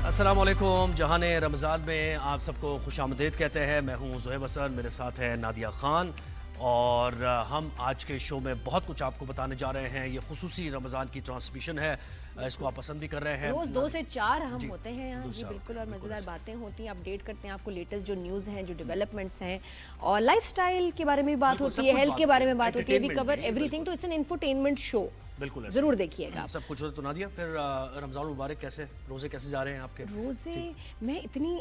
अस्सलामुअलैकुम। जहान रमज़ान में आप सबको खुशामदीद कहते हैं। मैं हूँ ज़ोहेब हसन, मेरे साथ है नादिया ख़ान और हम आज के शो में बहुत कुछ आपको बताने जा रहे हैं। ये खुसूसी रमज़ान की ट्रांसमिशन है, इसको आप पसंद भी कर रहे हैं। रोज 2 से 4 हम होते हैं यहाँ जी, बिल्कुल। और बिल्कुल मज़ेदार बातें होती हैं, अपडेट करते हैं आपको लेटेस्ट जो न्यूज़ हैं, जो डेवलपमेंट्स हैं, और लाइफस्टाइल के बारे में भी बात होती है, हेल्थ के बारे में बात होती है। वी कवर एवरीथिंग, तो इट्स एन इंफोटेनमेंट शो। बिल्कुल जरूर देखिएगा। सब कुछ हो तो नादिया, फिर रमज़ान मुबारक, कैसे रोज़े कैसे जा रहे हैं आपके? रोज़े मैं इतनी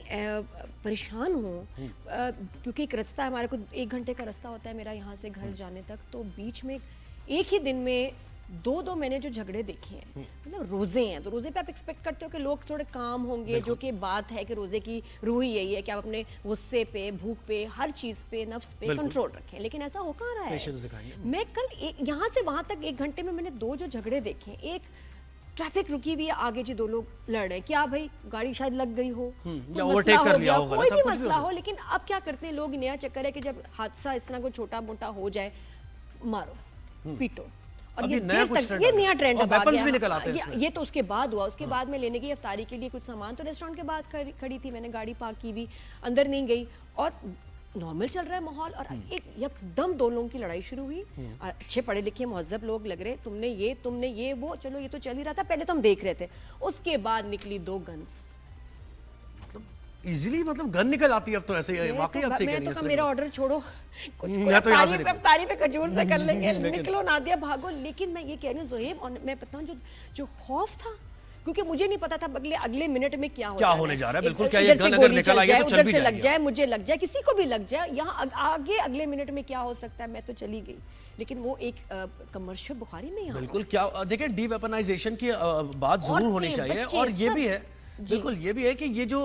परेशान हूँ क्योंकि एक रास्ता हमारे को 1 घंटे का रास्ता होता है मेरा यहाँ से घर जाने तक, तो बीच में एक ही दिन में 2 मैंने जो झगड़े देखे हैं, मतलब रोजे हैं, तो रोजे पे आप एक्सपेक्ट करते हो कि लोग थोड़े काम होंगे, जो कि बात है कि रोजे की रूह ही यही है कि आप अपने गुस्से पे, भूख पे, हर चीज पे, नफ्स पे कंट्रोल रखें, लेकिन ऐसा हो कहाँ रहा है। मैं कल यहाँ से वहां तक 1 घंटे में मैंने 2 जो झगड़े देखे। एक ट्रैफिक रुकी हुई है, आगे जी 2 लोग लड़ रहे हैं, क्या भाई गाड़ी शायद लग गई हो या ओवरटेक कर लिया हो, कोई भी मसला हो, लेकिन अब क्या करते हैं लोग, नया चक्कर है कि जब हादसा इस तरह को छोटा मोटा हो जाए, मारो पीटो। और ये नया ट्रेंड भी निकल आते हैं। ये तो उसके बाद हुआ, उसके बाद में लेने गई इफ्तारी के लिए कुछ सामान, तो रेस्टोरेंट के बाद खड़ी थी, मैंने गाड़ी पार्क की भी, अंदर नहीं गई और नॉर्मल चल रहा है माहौल, और एकदम 2 लोगों की लड़ाई शुरू हुई। अच्छे पढ़े लिखे महज़ब लोग लग रहे, तुमने ये वो, चलो ये तो चल ही रहा था, पहले तो हम देख रहे थे, उसके बाद निकली 2 गन्स। इजीली मतलब गन निकल आती है अब तो, ऐसे वाकई अब से मैं तो मेरा ऑर्डर छोड़ो, कुछ इफ्तारी पे खजूर से कर लेंगे, निकलो नादिया भागो। लेकिन मैं ये कह रही हूँ ज़ोहेब, और मैं बताऊँ जो खौफ था, क्योंकि मुझे नहीं पता था अगले मिनट में क्या होने जा रहा है। बिल्कुल, क्या ये गन अगर निकल आई है तो चल भी लग जाए, मुझे लग जाए, किसी को भी लग जाए, यहाँ आगे अगले मिनट में क्या हो सकता है, मैं तो चली गई। लेकिन वो एक कमर्शियल बुखारी में यहाँ बिल्कुल, क्या देखिए, डीवेपनाइजेशन की बात जरूर होनी चाहिए, और ये भी है बिल्कुल, ये भी है कि ये जो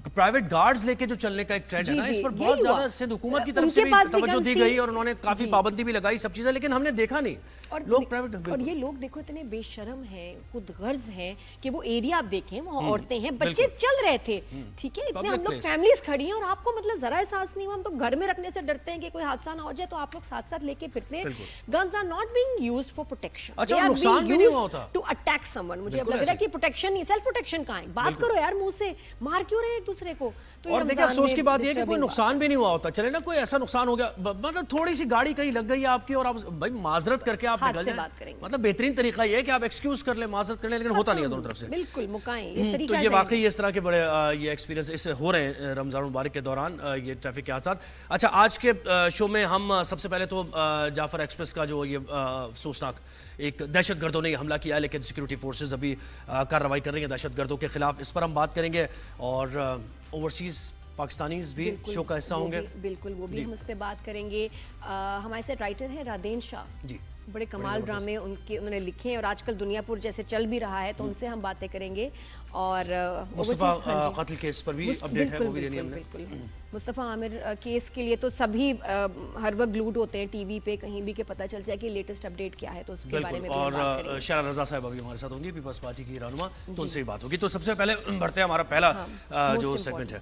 प्राइवेट गार्ड्स लेके जो चलने का एक ट्रेंड है ना, इस पर बहुत ज्यादा सिंध हुकूमत की तरफ से भी तवज्जो दी गई और उन्होंने काफी पाबंदी भी लगाई, सब चीजें, लेकिन हमने देखा नहीं और लोग प्राइवेट। और ये लोग देखो इतने बेशर्म हैं, खुद गर्ज हैं कि वो एरिया आप देखें, वहाँ औरतें हैं, बच्चे चल रहे थे, ठीक है, इतने हम लोग फैमिलीज खड़ी हैं, और आपको मतलब जरा एहसास नहीं हुआ। हम तो घर में रखने से डरते हैं कि कोई हादसा ना हो जाए, तो आप लोग साथ साथ लेके फिरते हैं। Guns are not being used for protection, अच्छा, नुकसान भी नहीं होता टू अटैक समवन। मुझे अब लग रहा है कि प्रोटेक्शन नहीं, सेल्फ प्रोटेक्शन कहाँ है? बात करो यार, मुंह से मार क्यों रहे एक दूसरे को? तो और देखिए, अफसोस की बात यह है कि कोई नुकसान भी नहीं हुआ होता। चले ना, कोई ऐसा नुकसान हो गया, मतलब थोड़ी सी गाड़ी कहीं लग गई है आपकी, और आप भाई माजरत करके आप निकल जाए, मतलब बेहतरीन तरीका ये है कि आप एक्सक्यूज कर ले, माजरत कर ले, लेकिन होता नहीं है दोनों तरफ से। बिल्कुल मुकाएं, तो ये वाकई इस तरह के बड़े ये एक्सपीरियंस इससे हो रहे हैं रमजान मुबारक के दौरान, ये ट्रैफिक के हादसा। अच्छा, आज के शो में हम सबसे पहले तो जाफर एक्सप्रेस का जो ये अफसोसनाक एक दहशतगर्दों ने हमला किया है, लेकिन सिक्योरिटी फोर्सेज अभी कार्रवाई कर रही है दहशतगर्दों के खिलाफ, इस पर हम बात करेंगे। और ओवरसीज पाकिस्तानीज भी शो का हिस्सा होंगे, बिल्कुल, वो भी हम उस पर बात करेंगे। हमारे साथ राइटर हैं रादेन शाह जी, बड़े कमाल ड्रामे उन्होंने लिखे हैं, और आजकल दुनियापुर जैसे चल भी रहा है, तो उनसे हम बातें करेंगे। और मुस्तफा कत्ल केस पर भी अपडेट है, वो भी देनी हमने। मुस्तफा आमिर केस के लिए तो सभी हर वक्त ग्लूड होते हैं टीवी पे, कहीं भी के पता चल जाए कि लेटेस्ट अपडेट क्या है, तो उसके बारे में भी बात करेंगे। और शारा रजा साहब अभी हमारे साथ होंगी, पीपल्स पार्टी की रहनुमा, तो उनसे ही बात होगी। तो सबसे पहले बढ़ते हैं, हमारा पहला जो सेगमेंट है,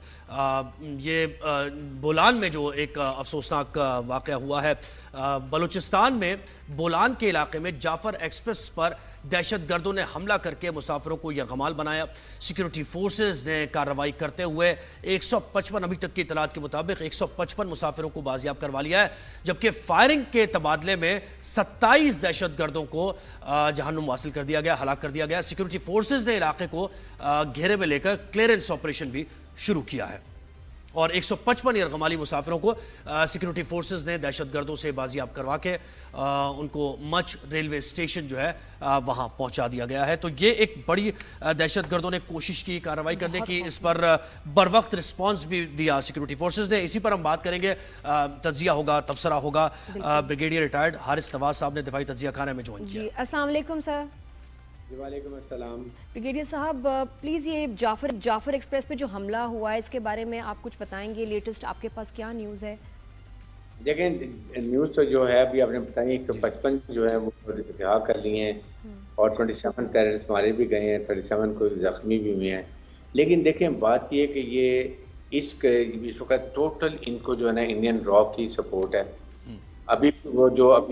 ये बोलान में जो एक अफसोसनाक वाकया हुआ है। बलूचिस्तान में बोलान के इलाके में जाफर एक्सप्रेस पर दहशतगर्दों ने हमला करके मुसाफिरों को यरगमाल बनाया। सिक्योरिटी फोर्सेज ने कार्रवाई करते हुए 155 अभी तक की इतलात के मुताबिक 155 मुसाफिरों को बाजियाब करवा लिया है, जबकि फायरिंग के तबादले में 27 दहशतगर्दों को जहन्नुम हासिल कर दिया गया, हलाक कर दिया गया। सिक्योरिटी फोर्सेज ने इलाके को घेरे में लेकर क्लियरेंस ऑपरेशन भी शुरू किया है, और 155 यरगमाली मुसाफिरों को सिक्योरिटी फोर्सेज ने दहशतगर्दों से बाजियाब करवा के उनको मच रेलवे स्टेशन जो है वहां पहुंचा दिया गया है। तो ये एक बड़ी दहशतगर्दों ने कोशिश की कार्रवाई करने की, इस पर बर वक्त रिस्पॉन्स भी दिया सिक्योरिटी फोर्सेज ने। इसी पर हम बात करेंगे, तज्जिया होगा, तबसरा होगा। ब्रिगेडियर रिटायर्ड हारिस नवाज साहब ने दिफाई तज्जिया खाने में ज्वाइन किया। अस्सलाम वालेकुम सर। वालेकुम अस्सलाम। ब्रिगेडियर साहब, प्लीज़ ये जाफर एक्सप्रेस पे जो हमला हुआ है, इसके बारे में आप कुछ बताएंगे? लेटेस्ट आपके पास क्या न्यूज़ है? देखें, न्यूज़ तो जो है अभी आपने बताई 155 जो है वो रिहा कर लिए हैं, और 27 टेररिस्ट मारे भी गए हैं, 37 को जख्मी भी हुए हैं। लेकिन देखें, बात ये कि ये इस वक्त टोटल इनको जो है ना इंडियन रॉ की सपोर्ट है। अभी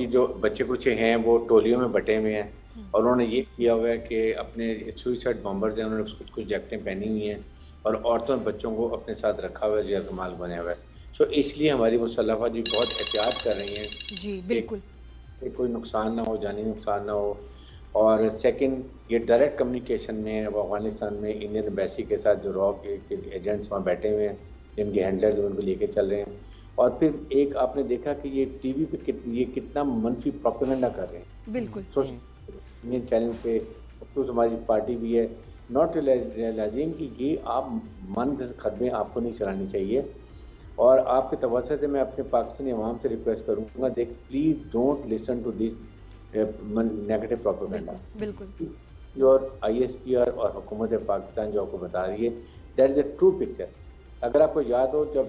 जो बच्चे कुछ हैं वो टोलियों में बटे हुए हैं, और उन्होंने ये किया हुआ है कि अपने सुइसाइड बॉम्बर्स हैं, उन्होंने कुछ जैकेटें पहनी हुई हैं, और औरतों और बच्चों को अपने साथ रखा हुआ है, जगह कमाल बने हुआ है। सो इसलिए हमारी मुसल्लह अफवाज भी बहुत एहतियात कर रही हैं जी कि बिल्कुल। कोई नुकसान ना हो, जानी नुकसान ना हो। और सेकंड ये डायरेक्ट कम्युनिकेशन में है वो अफगानिस्तान में इंडियन एम्बेसी के साथ जो रॉ के एजेंट्स वहाँ बैठे हुए हैं, जिनके हैंडलर्स उनको लेके चल रहे हैं। और फिर एक आपने देखा कि ये टीवी पे ये कितना मनफी प्रोपेगेंडा कर रहे हैं बिल्कुल। इंडियन चैनल पे। तो हमारी पार्टी भी है नॉट रियलाइजिंग कि ये आप मन खदमें आपको नहीं चलानी चाहिए। और आपके तवज्जो से मैं अपने पाकिस्तानी अवाम से रिक्वेस्ट करूंगा, देख please don't listen to this negative propaganda. बिल्कुल। योर ISPR और हुकूमत पाकिस्तान जो आपको बता रही है, that is a true picture. अगर आपको याद हो जब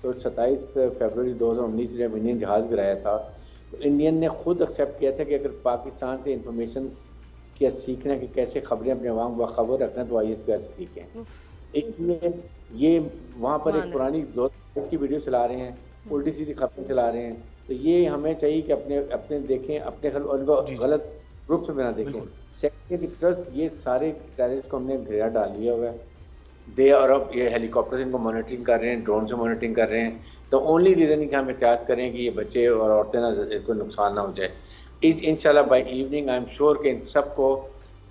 27 फरवरी 2019 में जब इंडियन जहाज़ गिराया था, तो इंडियन ने खुद एक्सेप्ट किया था कि अगर पाकिस्तान से इंफॉर्मेशन क्या सीखना कि कैसे खबरें अपने अवाम को खबर रखना, तो ISPR से सीखें। इसलिए ये वहाँ पर एक पुरानी 2000 की वीडियो चला रहे हैं, उल्टी सीधी खबरें चला रहे हैं। तो ये हमें चाहिए कि अपने देखें, अपने उनको गलत ग्रुप से बिना देखें। सेकेंडरी ट्रस्ट, ये सारे टेररिस्ट को हमने घेरा डाल लिया हुआ है। दे और अब ये हेलीकॉप्टर इनको मॉनिटरिंग कर रहे हैं, ड्रोन से मॉनिटरिंग कर रहे हैं। तो ओनली रीज़न है कि हम एहतियात करें कि ये बच्चे और औरतें ना को नुकसान ना हो जाए। इंशाल्लाह by evening I am sure कि इन सबको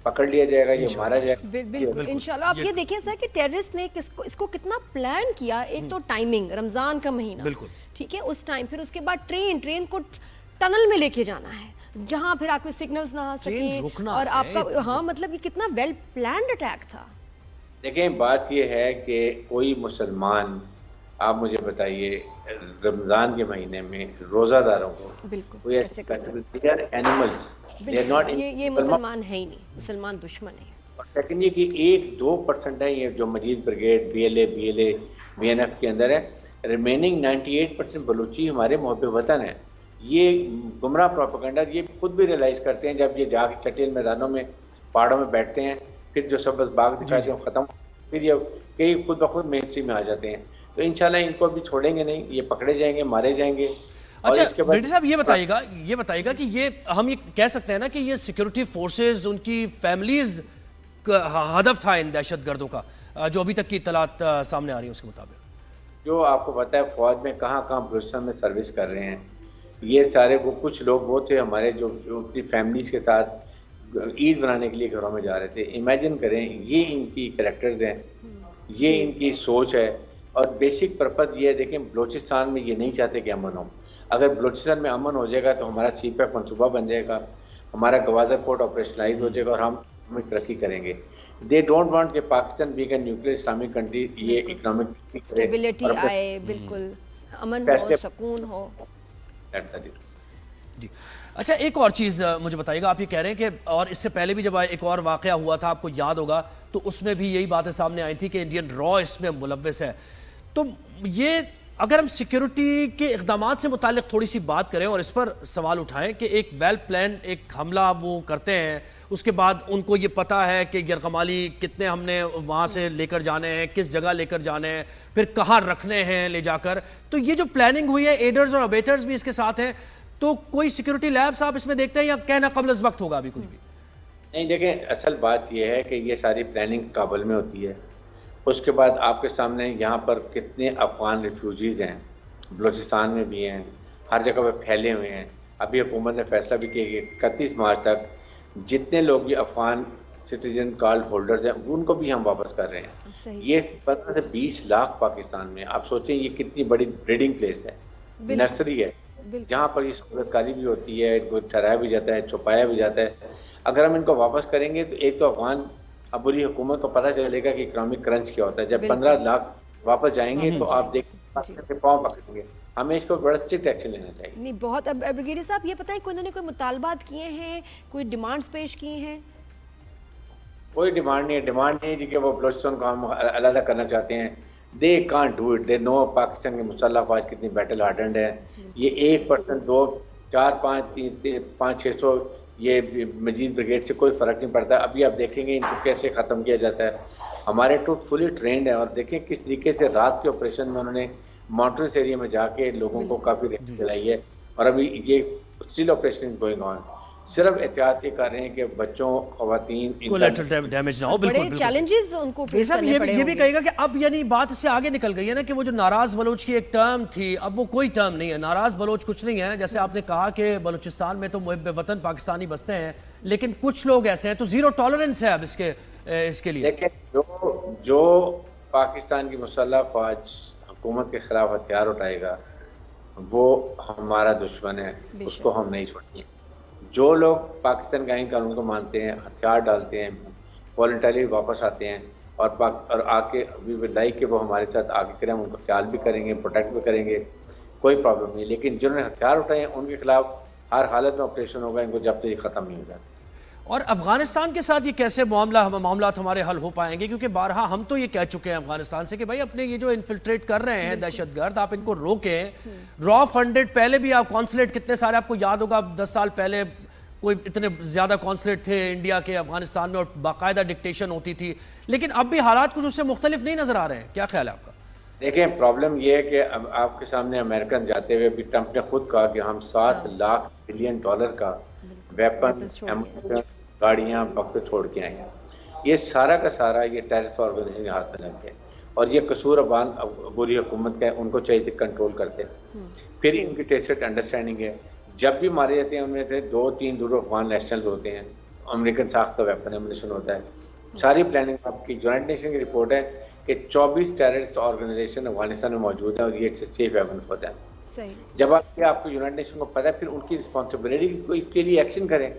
पकड़ लिया जाएगा, ये मारा जाएगा। बिल्कुल इंशाल्लाह। आप ये देखें सर कि टेररिस्ट ने इसको कितना प्लान किया। एक तो टाइमिंग, रमजान का महीना, बिल्कुल ठीक है, उस टाइम, फिर उसके बाद ट्रेन को टनल में लेके जाना है जहां फिर आपके सिग्नल्स ना आ सके, और आपका हाँ मतलब ये कितना वेल प्लान्ड अटैक था। देखें बात ये है कि कोई मुसलमान, आप मुझे बताइए, रमज़ान के महीने में रोज़ादारों को बिल्कुल कोई ऐसे एनिमल्स, ये मुसलमान है ही नहीं, मुसलमान दुश्मन है। और सेकंड ये कि 1-2% है ये जो मजीद ब्रिगेड BLA BNF के अंदर है। रिमेनिंग 98% बलूची हमारे मोहब्बे वतन है। ये गुमराह प्रोपेगेंडा ये खुद भी रियलाइज़ करते हैं जब ये जाके चटेल मैदानों में पहाड़ों में बैठते हैं, फिर जो सब बाग दिखाते हैं ख़त्म, फिर ये कई खुद ब खुद मेन स्ट्रीम में आ जाते हैं। तो इंशाल्लाह इनको भी छोड़ेंगे नहीं, ये पकड़े जाएंगे, मारे जाएंगे। अच्छा बेटे साहब, ये बताइएगा कि ये हम ये कह सकते हैं ना कि ये सिक्योरिटी फोर्सेस, उनकी फैमिलीज का हदफ था इन दहशतगर्दों का, जो अभी तक की इत्तलात सामने आ रही है उसके मुताबिक। जो आपको पता है फौज में कहाँ बलूचिस्तान में सर्विस कर रहे हैं, ये सारे वो कुछ लोग वो थे हमारे जो अपनी फैमिलीज के साथ ईद बनाने के लिए घरों में जा रहे थे। इमेजिन करें, ये इनकी कैरेक्टर्स हैं, ये इनकी सोच है। और बेसिक पर्पज़ ये है, देखें बलूचिस्तान में ये नहीं चाहते कि अमन हो। अगर बलूचिस्तान में अमन हो जाएगा तो हमारा CPEF मनसूबा बन जाएगा, हमारा गवादर पोर्ट ऑपरेशनलाइज हो जाएगा और हम तरक्की करेंगे। दे डोंट वांट कि Pakistan being a nuclear Islamic country ये इकोनॉमिक स्टेबिलिटी आए, बिल्कुल अमन हो, सुकून हो। जी अच्छा, एक और चीज़ मुझे बताइएगा, आप ये कह रहे हैं कि और इससे पहले भी जब एक और वाक़या हुआ था, आपको याद होगा, तो उसमें भी यही बातें सामने आई थी कि इंडियन रॉ इसमें मुलव्वस है। तो ये अगर हम सिक्योरिटी के इक़दामात से मुताल्लिक़ थोड़ी सी बात करें और इस पर सवाल उठाएं कि एक वेल प्लान एक हमला वो करते हैं, उसके बाद उनको ये पता है कि यरगमाली कितने हमने वहाँ से लेकर जाने हैं, किस जगह लेकर जाने हैं, फिर कहाँ रखने हैं ले जाकर, तो ये जो प्लानिंग हुई है, एडर्स और अबेटर्स भी इसके साथ हैं, तो कोई सिक्योरिटी लैब्स आप इसमें देखते हैं या कहना कबल अज़ वक्त होगा अभी कुछ भी? नहीं, देखें असल बात यह है कि ये सारी प्लानिंग काबुल में होती है। उसके बाद आपके सामने यहाँ पर कितने अफगान रिफ्यूजीज़ हैं, बलूचिस्तान में भी हैं, हर जगह पर फैले हुए हैं। अभी हुकूमत ने फैसला भी किया कि 31 मार्च तक जितने लोग भी अफगान सिटीजन कार्ड होल्डर्स हैं उनको भी हम वापस कर रहे हैं। ये 15 से 20 लाख पाकिस्तान में, आप सोचें ये कितनी बड़ी ब्रीडिंग प्लेस है, नर्सरी है, जहाँ पर ये सहूलतकारी भी होती है, इनको ठहराया भी जाता है, छुपाया भी जाता है। अगर हम इनको वापस करेंगे तो एक तो अफगान अबूरी हुकूमत को पता चलेगा कि इकोनॉमिक क्रंच क्या होता है। जब 15 लाख वापस जाएंगे तो आप देखेंगे पाँव पकड़ेंगे। हमें इसको बड़ा स्ट्रिक्ट एक्शन लेना चाहिए। नहीं बहुत। अब ब्रिगेडियर साहब ये बताएं, उन्होंने कोई मुतालबात किए हैं, कोई डिमांड्स पेश किए हैं? कोई डिमांड नहीं है, डिमांड नहीं है कि वो बलूचिस्तान को हम अलग करना चाहते हैं। They can't do it, they know Pakistan के मुसल्लह अफवाज कितनी बैटल हार्डेंड है। ये 1%, 2, 4, 5, 600 ये मजीद ब्रिगेड से कोई फ़र्क नहीं पड़ता। अभी आप देखेंगे इनको कैसे ख़त्म किया जाता है। हमारे ट्रूप फुली ट्रेंड है और देखें किस तरीके से रात के ऑपरेशन में उन्होंने माउंटेन्स एरिया में जाके लोगों को काफ़ी रेस्क्यू दिलाई है और अभी ये स्टिल ऑपरेशन गोइंग ऑन। सिर्फ एहतियात ये कर रहे हैं कि बच्चों, खवातीन, कोलैटरल डैमेज ना हो। बिल्कुल बड़े बिल्कुल चैलेंजेस उनको फेस साहब, करने पड़े ये भी होंगे। कहेगा कि अब यानी बात इससे आगे निकल गई है ना कि वो जो नाराज बलोच की एक टर्म थी, अब वो कोई टर्म नहीं है। नाराज बलोच कुछ नहीं है। जैसे आपने कहा कि बलूचिस्तान में तो मुहिब वतन पाकिस्तानी बसते हैं, लेकिन कुछ लोग ऐसे हैं, तो जीरो टॉलरेंस है अब इसके लिए। देखिए, जो पाकिस्तान की मुसल्लह फौज हुकूमत के खिलाफ हथियार उठाएगा वो हमारा दुश्मन है, उसको हम नहीं छोड़ेंगे। जो लोग पाकिस्तान के आईन कानून को मानते हैं, हथियार डालते हैं, वॉलंटरी वापस आते हैं और आके वी लाइक के वो हमारे साथ आगे करें, हम उनको ख्याल भी करेंगे, प्रोटेक्ट भी करेंगे, कोई प्रॉब्लम नहीं। लेकिन जिन्होंने हथियार उठाए हैं उनके खिलाफ हर हालत में ऑपरेशन होगा, इनको जब तक ये ख़त्म नहीं हो जाता। और अफगानिस्तान के साथ ये कैसे मामलात हमारे हल हो पाएंगे? क्योंकि बारहा हम तो ये कह चुके हैं अफगानिस्तान से कि भाई अपने ये जो इन्फिल्ट्रेट कर रहे हैं दहशतगर्द, आप इनको रोकें। रॉ फंडेड, पहले भी आप कॉन्सुलेट कितने सारे, आपको याद होगा 10 साल पहले कोई इतने ज़्यादा कॉन्सुलेट थे इंडिया के अफगानिस्तान में और बाकायदा डिक्टेशन होती थी, लेकिन अब भी हालात कुछ उससे मुख्तलिफ नहीं नज़र आ रहे हैं। क्या ख्याल है आपका? देखें, प्रॉब्लम ये है कि अब आपके सामने अमेरिकन जाते हुए भी ट्रंप ने खुद कहा कि हम 7 लाख बिलियन डॉलर का वेपन, गाड़ियां वक्त छोड़ के आए हैं। ये सारा का सारा ये टेररिस्ट ऑर्गेनाइजेशन के हाथ में लग गए और ये कसूर अफगान बुरी हुकूमत का है, उनको चाहिए थे कंट्रोल करते। फिर इनकी टेसिट अंडरस्टैंडिंग है, जब भी मारे जाते हैं उनमें से 2-3 दूर अफगान नेशनल्स होते हैं, अमेरिकन साख्त का वेपन एमुनेशन होता है। सारी प्लानिंग आपकी यूनाइटेड नेशन की रिपोर्ट है कि 24 टेररिस्ट ऑर्गेनाइजेशन अफगानिस्तान में मौजूद है और ये सेफ वेपन होता है। जब आपको यूनाइटेड नेशन को पता है, फिर उनकी रिस्पॉन्सिबिलिटी इसके लिए एक्शन करें।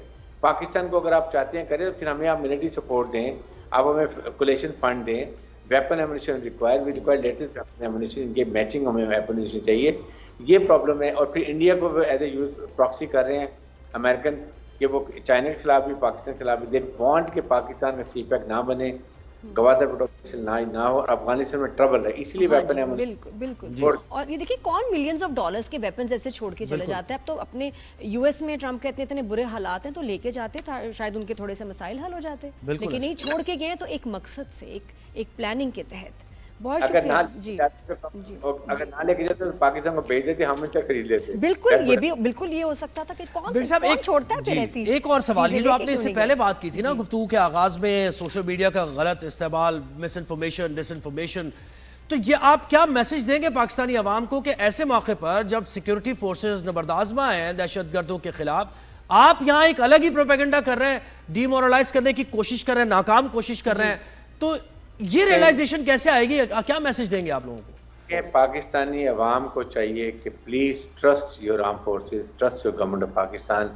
पाकिस्तान को अगर आप चाहते हैं करें, तो फिर हमें आप मिलिट्री सपोर्ट दें, आप हमें कोलेशन फंड दें, weapon ammunition require latest weapon ammunition, इनके मैचिंग हमें वेपन एमुनेशन चाहिए। ये प्रॉब्लम है। और फिर इंडिया को एज ए यूज प्रॉक्सी कर रहे हैं अमेरिकन कि वो चाइना के खिलाफ भी, पाकिस्तान के खिलाफ भी। दे वांट कि पाकिस्तान में सीपैक ना बने, गवादर प्रोटेक्शन ना हो और अफगानिस्तान में ट्रबल है, इसलिए वेपन है। बिल्कुल। और ये देखिए कौन मिलियंस ऑफ डॉलर्स के वेपन्स ऐसे छोड़ के चले जाते हैं। अब तो अपने यूएस में ट्रम्प के इतने बुरे हालात हैं तो लेके जाते था, शायद उनके थोड़े से मसाइल हल हो जाते, लेकिन नहीं, छोड़ के गए तो एक मकसद से, एक प्लानिंग के तहत। बहुत शुक्रिया जी। अगर ना लेके जाते तो पाकिस्तान को भेज देते, हम इनसे खरीद लेते। बिल्कुल ये हो सकता था कि कौन छोड़ता है फिर ऐसी। एक और सवाल, ये जो आपने इससे पहले बात की थी ना गुफ्तगू के आगाज में, सोशल मीडिया का गलत इस्तेमाल, मिस इन्फॉर्मेशन, डिसइन्फॉर्मेशन, तो ये आप क्या मैसेज देंगे पाकिस्तानी अवाम को कि ऐसे मौके पर जब सिक्योरिटी फोर्सेस नबरदाजमा हैं दहशतगर्दों के खिलाफ, आप यहाँ एक अलग ही प्रोपेगेंडा कर रहे हैं, डिमोरलाइज करने की कोशिश कर रहे हैं, नाकाम कोशिश कर रहे हैं, तो ये रियलाइजेशन कैसे आएगी? क्या मैसेज देंगे आप लोगों को? पाकिस्तानी अवाम को चाहिए कि please trust your arm forces, trust your government of Pakistan.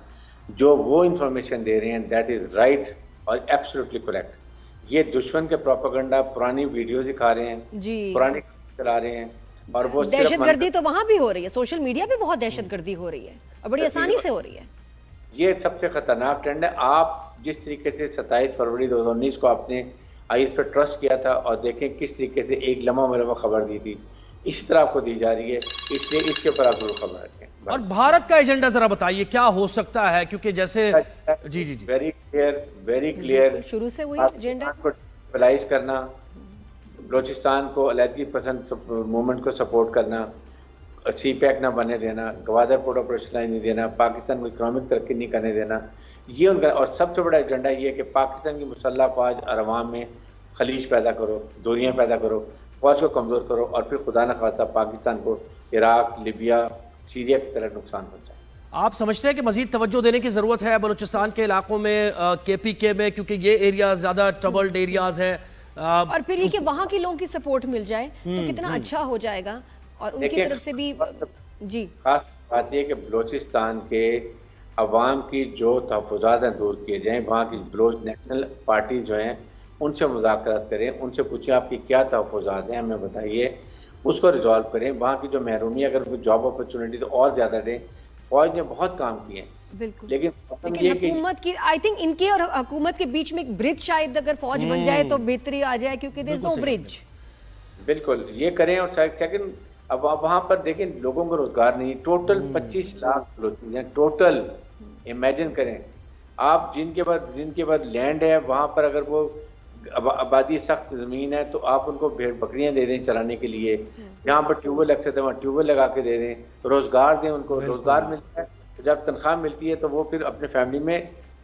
जो वो इंफॉर्मेशन दे रहे हैं दैट इज राइट और एब्सोल्युटली करेक्ट। ये दुश्मन के प्रोपेगेंडा, पुरानी वीडियो दिखा रहे हैं, पुरानी चला रहे हैं और वो दहशतगर्दी तो वहां भी हो रही है, सोशल मीडिया पे बहुत दहशतगर्दी हो रही है और बड़ी आसानी से हो रही है। ये सबसे खतरनाक ट्रेंड है। आप जिस तरीके से 27 फरवरी 2019 को आपने इस पर ट्रस्ट किया था और देखें किस तरीके से एक लम्हा मलम्हा खबर दी थी, इस तरह आपको दी जा रही है, इसलिए इसके ऊपर आप जरूर खबर रखें। और भारत का एजेंडा जरा बताइए क्या हो सकता है, क्योंकि जैसे जी वेरी क्लियर शुरू से वही एजेंडा को मोबिलाइज करना, बलोचिस्तान को अलहदगी पसंद मूवमेंट को सपोर्ट करना, सीपैक ना बने देना, गवादर पोर्ट ऑपरेशनलाइज नहीं देना, पाकिस्तान को इकोनॉमिक तरक्की नहीं करने देना, ये उनका। और सबसे बड़ा एजेंडा ये है कि पाकिस्तान की मुसल्लह फौज और अवाम में खलीज पैदा करो, दूरियां पैदा करो, फौज को कमज़ोर करो और फिर खुदा न खासा पाकिस्तान को इराक, लिबिया, सीरिया की तरह नुकसान पहुंचाए। आप समझते हैं कि मजीद तवज्जो देने की ज़रूरत है बलूचिस्तान के इलाकों में, KPK में, क्योंकि ये एरिया ज़्यादा ट्रबल्ड एरियाज है, और फिर ये कि वहाँ के लोगों की सपोर्ट मिल जाए तो कितना अच्छा हो जाएगा और उनकी तरफ से भी। जी, खास बात यह कि बलूचिस्तान के अवाम की जो तहफ़्फ़ुज़ात हैं दूर किए जाएँ, वहाँ की बलोच नेशनल पार्टी जो हैं उनसे मुज़ाकरात करें, उनसे पूछें आपकी क्या तहफ़्फ़ुज़ात हैं, हमें बताइए, उसको रिजॉल्व करें। वहाँ की जो महरूमी, अगर कोई जॉब अपॉर्चुनिटी तो और ज़्यादा दें। फौज ने बहुत काम किए हैं, बिल्कुल, लेकिन हुकूमत की, आई थिंक इनके और हुकूमत के बीच में एक ब्रिज, शायद अगर फौज बन जाए तो बेहतरी आ जाए, क्योंकि देयर इज नो ब्रिज। बिल्कुल ये करें। और सेकंड, अब वहाँ पर देखें लोगों को रोजगार नहीं, टोटल 25 लाख लोग हैं टोटल। इमेजिन करें आप, जिनके पास लैंड है, वहाँ पर अगर वो आबादी सख्त ज़मीन है तो आप उनको भेड़ बकरियां दे दें चराने के लिए, जहाँ पर ट्यूबवेल लग सकते हैं वहाँ ट्यूबवेल लगा के दे दें, रोजगार दें, उनको रोजगार मिलता है तो जब तनख्वाह मिलती है तो वो फिर अपने फैमिली में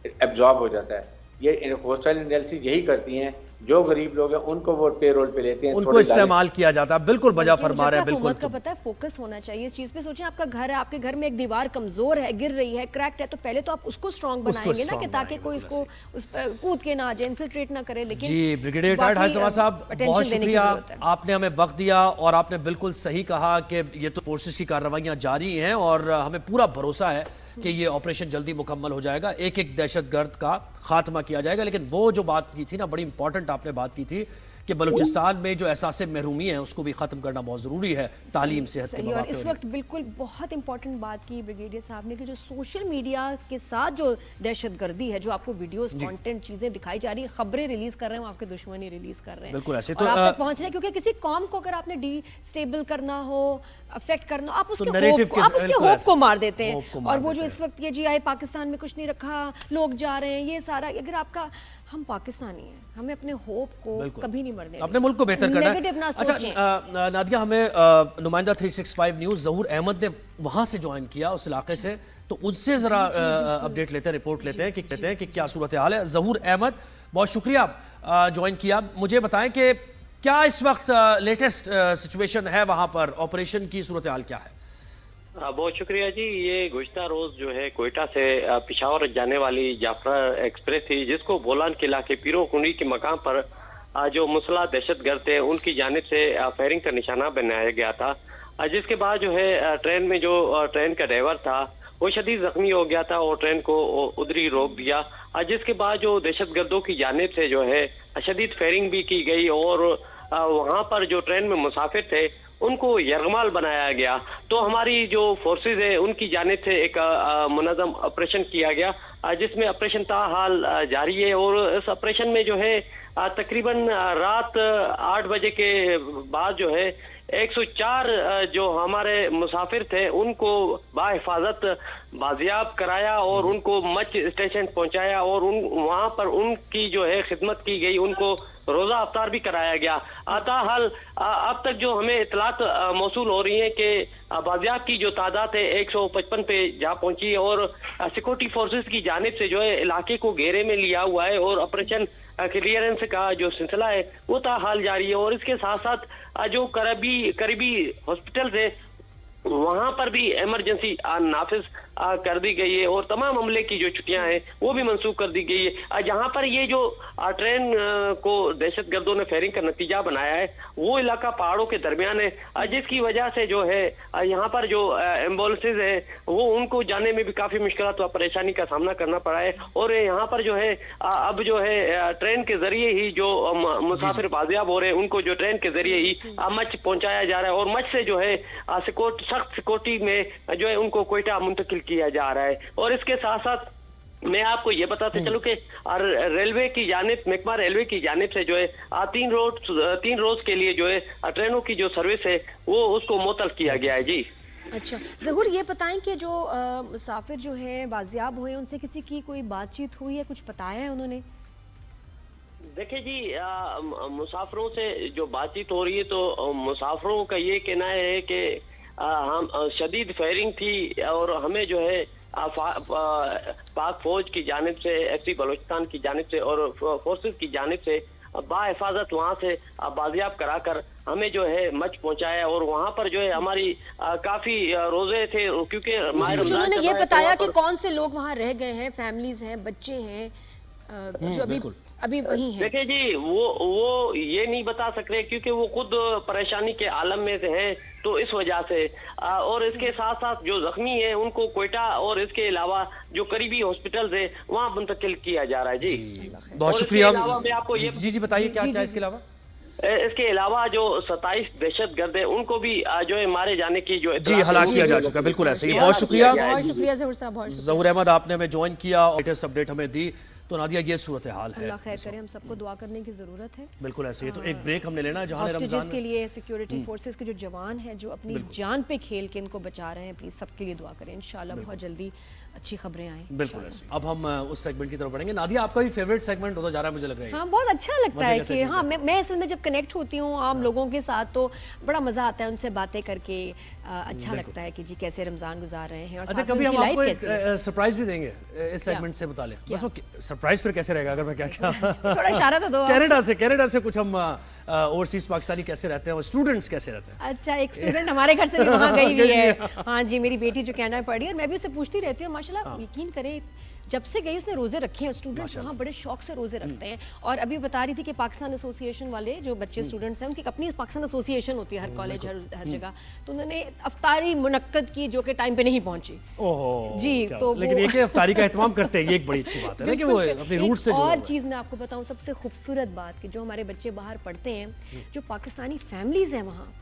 एब्जॉर्ब हो जाता है। ये होस्टाइल एजेंसी यही करती हैं, जो गरीब लोग हैं उनको वो पेरोल पे लेते हैं, उनको इस्तेमाल किया जाता है। बिल्कुल बजा फरमा रहे हैं, बिल्कुल। हुकूमत का पता है फोकस होना चाहिए इस चीज पे। सोचिए आपका घर है, आपके घर में एक दीवार कमजोर है, गिर रही है, क्रैक्ड है, तो पहले तो आप उसको स्ट्रांग बनाएंगे ना, कि ताकि कोई इसको कूद के ना आ जाए, इन्फिल्ट्रेट ना करे। लेकिन जी ब्रिगेडियर टाइड हाशमा साहब, बहुत शुक्रिया, आपने हमें वक्त दिया और आपने बिल्कुल सही कहा कि ये तो फोर्सेस की कार्रवाइयां जारी हैं और हमें पूरा भरोसा है कि ये ऑपरेशन जल्दी मुकम्मल हो जाएगा, एक एक दहशतगर्द का खात्मा किया जाएगा। लेकिन वो जो बात की थी ना, बड़ी इंपॉर्टेंट आपने बात की थी कि बलूचिस्तान में जो एहसास महरूमी है उसको भी खत्म करना बहुत जरूरी है, तालीम सेहत के और इस वक्त बिल्कुल बहुत इंपॉर्टेंट बात की ब्रिगेडियर साहब ने कि जो सोशल मीडिया के साथ जो दहशतगर्दी है, जो आपको वीडियोस कंटेंट चीजें दिखाई जा रही है, खबरें रिलीज कर रहे हैं, आपके दुश्मन ही रिलीज कर रहे हैं, बिल्कुल ऐसे तो आप तक पहुंच रहे हैं। क्योंकि किसी कौम को अगर आपने डिस्टेबल करना हो, अफेक्ट करना, आप उसके होप को मार देते हैं। और वो जो इस वक्त ये GI पाकिस्तान में कुछ नहीं रखा, लोग जा रहे हैं, ये सारा, अगर आपका, हम पाकिस्तानी हैं, हमें अपने होप को कभी नहीं मरने, अपने मुल्क को बेहतर करना है। अच्छा नादिया, हमें नुमाइंदा 365 न्यूज़ ज़हूर अहमद ने वहाँ से ज्वाइन किया, उस इलाके से, तो उनसे ज़रा अपडेट लेते हैं, रिपोर्ट लेते हैं कि क्या सूरत हाल है। ज़हूर अहमद, बहुत शुक्रिया ज्वाइन किया। मुझे बताएं कि क्या इस वक्त लेटेस्ट सिचुएशन है वहाँ पर, ऑपरेशन की सूरत हाल क्या है? बहुत शुक्रिया जी। ये गुज़िश्ता रोज जो है कोयटा से पिशावर जाने वाली जाफरा एक्सप्रेस थी, जिसको बोलान किला के पीरो कुंडी के मकाम पर जो मुसल्ह दहशतगर्द थे उनकी जानिब से फायरिंग का निशाना बनाया गया था। जिसके बाद जो है ट्रेन में जो ट्रेन का ड्राइवर था वो शदीद जख्मी हो गया था और ट्रेन को उधर ही रोक दिया। जिसके बाद जो दहशतगर्दों की जानिब से जो है शदीद फायरिंग भी की गई और वहाँ पर जो ट्रेन में मुसाफिर थे उनको यरगमाल बनाया गया। तो हमारी जो फोर्सेज है उनकी जानिब से एक मुनज़्ज़म ऑपरेशन किया गया, जिसमें ऑपरेशन ताहाल जारी है। और इस ऑपरेशन में जो है तकरीबन रात 8 बजे के बाद जो है 104 जो हमारे मुसाफिर थे उनको बाहिफाजत बाजियाब कराया और उनको मच स्टेशन पहुंचाया और वहाँ पर उनकी जो है खिदमत की गई, उनको रोज़ा अफ्तार भी कराया गया। ताहाल अब तक जो हमें इतलात मौसूल हो रही है कि बाजियाब की जो तादाद है 155 पे जा पहुंची है और सिक्योरिटी फोर्सेस की जानिब से जो है इलाके को घेरे में लिया हुआ है और ऑपरेशन क्लियरेंस का जो सिलसिला है वो ताहाल जारी है। और इसके साथ साथ जो करीबी हॉस्पिटल है वहाँ पर भी इमरजेंसी नाफिज कर दी गई है और तमाम अमले की जो छुट्टियां हैं वो भी मंसूख कर दी गई है। जहाँ पर ये जो ट्रेन को दहशतगर्दों ने फायरिंग का नतीजा बनाया है वो इलाका पहाड़ों के दरमियान है, जिसकी वजह से जो है यहाँ पर जो एम्बुलेंसेज है वो उनको जाने में भी काफ़ी मुश्किलात व परेशानी का सामना करना पड़ा है। और यहाँ पर जो है अब जो है ट्रेन के जरिए ही जो मुसाफिर बाजियाब हो रहे हैं उनको जो ट्रेन के जरिए ही मच पहुँचाया जा रहा है और मच से जो है सख्त सिक्योरिटी में जो है उनको कोयटा मुंतकिल किया जा रहा है। और इसके साथ साथ मैं आपको ये बताते चलूं कि रेलवे की जानिब, महकमा रेलवे की जानिब से जो है 3 रोज के लिए जो है ट्रेनों की जो सर्विस है वो उसको मुअत्तल किया गया है। जी अच्छा ज़हूर, ये बताएं कि जो मुसाफिर जो है बाजियाब हुए उनसे किसी की कोई बातचीत हुई है, कुछ बताया है उन्होंने? देखिए जी, मुसाफिरों से जो बातचीत हो रही है तो मुसाफिरों का ये कहना है कि हम शदीद फायरिंग थी और हमें जो है पाक फौज की जानिब से, FC बलूचिस्तान की जानिब से और फोर्सेस की जानिब से बाहिफाजत वहाँ से बाजियाब कराकर हमें जो है मच पहुँचाया और वहाँ पर जो है हमारी काफ़ी रोजे थे क्योंकि उन्होंने ये बताया कि कौन से लोग वहाँ रह गए हैं, फैमिलीज हैं, बच्चे हैं जो अभी वही है। देखिए जी, वो ये नहीं बता सकते क्योंकि वो खुद परेशानी के आलम में से हैं, तो इस वजह से और इसके साथ साथ जो जख्मी है उनको कोयटा और इसके अलावा जो करीबी हॉस्पिटल है वहाँ मुंतकिल किया जा रहा है। जी बहुत शुक्रिया। मैं आपको ये जी बताइए क्या क्या इसके अलावा? इसके अलावा जो 27 दहशतगर्द है उनको भी जो है मारे जाने की जो जी हलाक किया जा चुका है। बिल्कुल ऐसे ही। बहुत शुक्रिया ज़हूर साहब, ज़हूर अहमद, आपने हमें ज्वाइन किया और लेटेस्ट अपडेट हमें दी। तो नादिया ये सूरत हाल है। अल्लाह खैर करे, हम सबको दुआ करने की ज़रूरत है। बिल्कुल ऐसे ही। तो एक ब्रेक हमने लेना है जहाँ हॉस्टेजेस रमजान के लिए सिक्योरिटी फोर्सेस के जो जवान हैं जो अपनी जान पे खेल के इनको बचा रहे हैं, प्लीज़ सबके लिए दुआ करें। इंशाल्लाह बहुत जल्दी अच्छी खबरें आएँ। बिल्कुल ऐसे। अब हम उस सेगमेंट की तरफ बढ़ेंगे। नादिया आपका भी फेवरेट सेगमेंट होता जा रहा है मुझे लग रहा है। हाँ, बहुत अच्छा लगता मज़े है का कि segment हाँ मैं असल में जब कनेक्ट होती हूँ आम लोगों के साथ तो बड़ा मज़ा आता है उनसे बातें करके। अच्छा लगता है कि जी कैसे रमज़ान गुजार रहे हैं और अच्छा, साथ में कभी हम उनकी आपको लाइफ एक कैसी है। सरप्राइज भी देंगे इस सेगमेंट से मुताल्लिक। बस वो सरप्राइज फिर कैसे रहेगा अगर मैं क्या थोड़ा इशारा तो दो आप। कनाडा से कुछ हम ओवरसीज पाकिस्तानी कैसे रहते हैं और स्टूडेंट्स कैसे रहते हैं। अच्छा, एक स्टूडेंट हमारे घर से भी वहाँ गई हुई है। हाँ जी, मेरी बेटी जो कनाडा में पढ़ी है और मैं भी उससे पूछती रहती हूँ। माशाल्लाह यकीन करें जब से गई उसने रोजे रखे हैं। स्टूडेंट्स वहाँ बड़े शौक से रोजे रखते हैं। और अभी बता रही थी कि पाकिस्तान एसोसिएशन वाले जो बच्चे स्टूडेंट्स हैं उनकी अपनी पाकिस्तान एसोसिएशन होती है हर कॉलेज हर जगह, तो उन्होंने अफ्तारी मुनक्कद की जो कि टाइम पे नहीं पहुंची। ओहो जी, तो लेकिन ये कि अफ्तारी का एहतमाम करते हैं, ये एक बड़ी अच्छी बात है ना कि वो अपने रूट से जुड़ा हुआ और है। चीज़ मैं आपको बताऊं सबसे खूबसूरत बात कि जो हमारे बच्चे बाहर पढ़ते हैं, जो पाकिस्तानी फैमिलीज हैं वहाँ,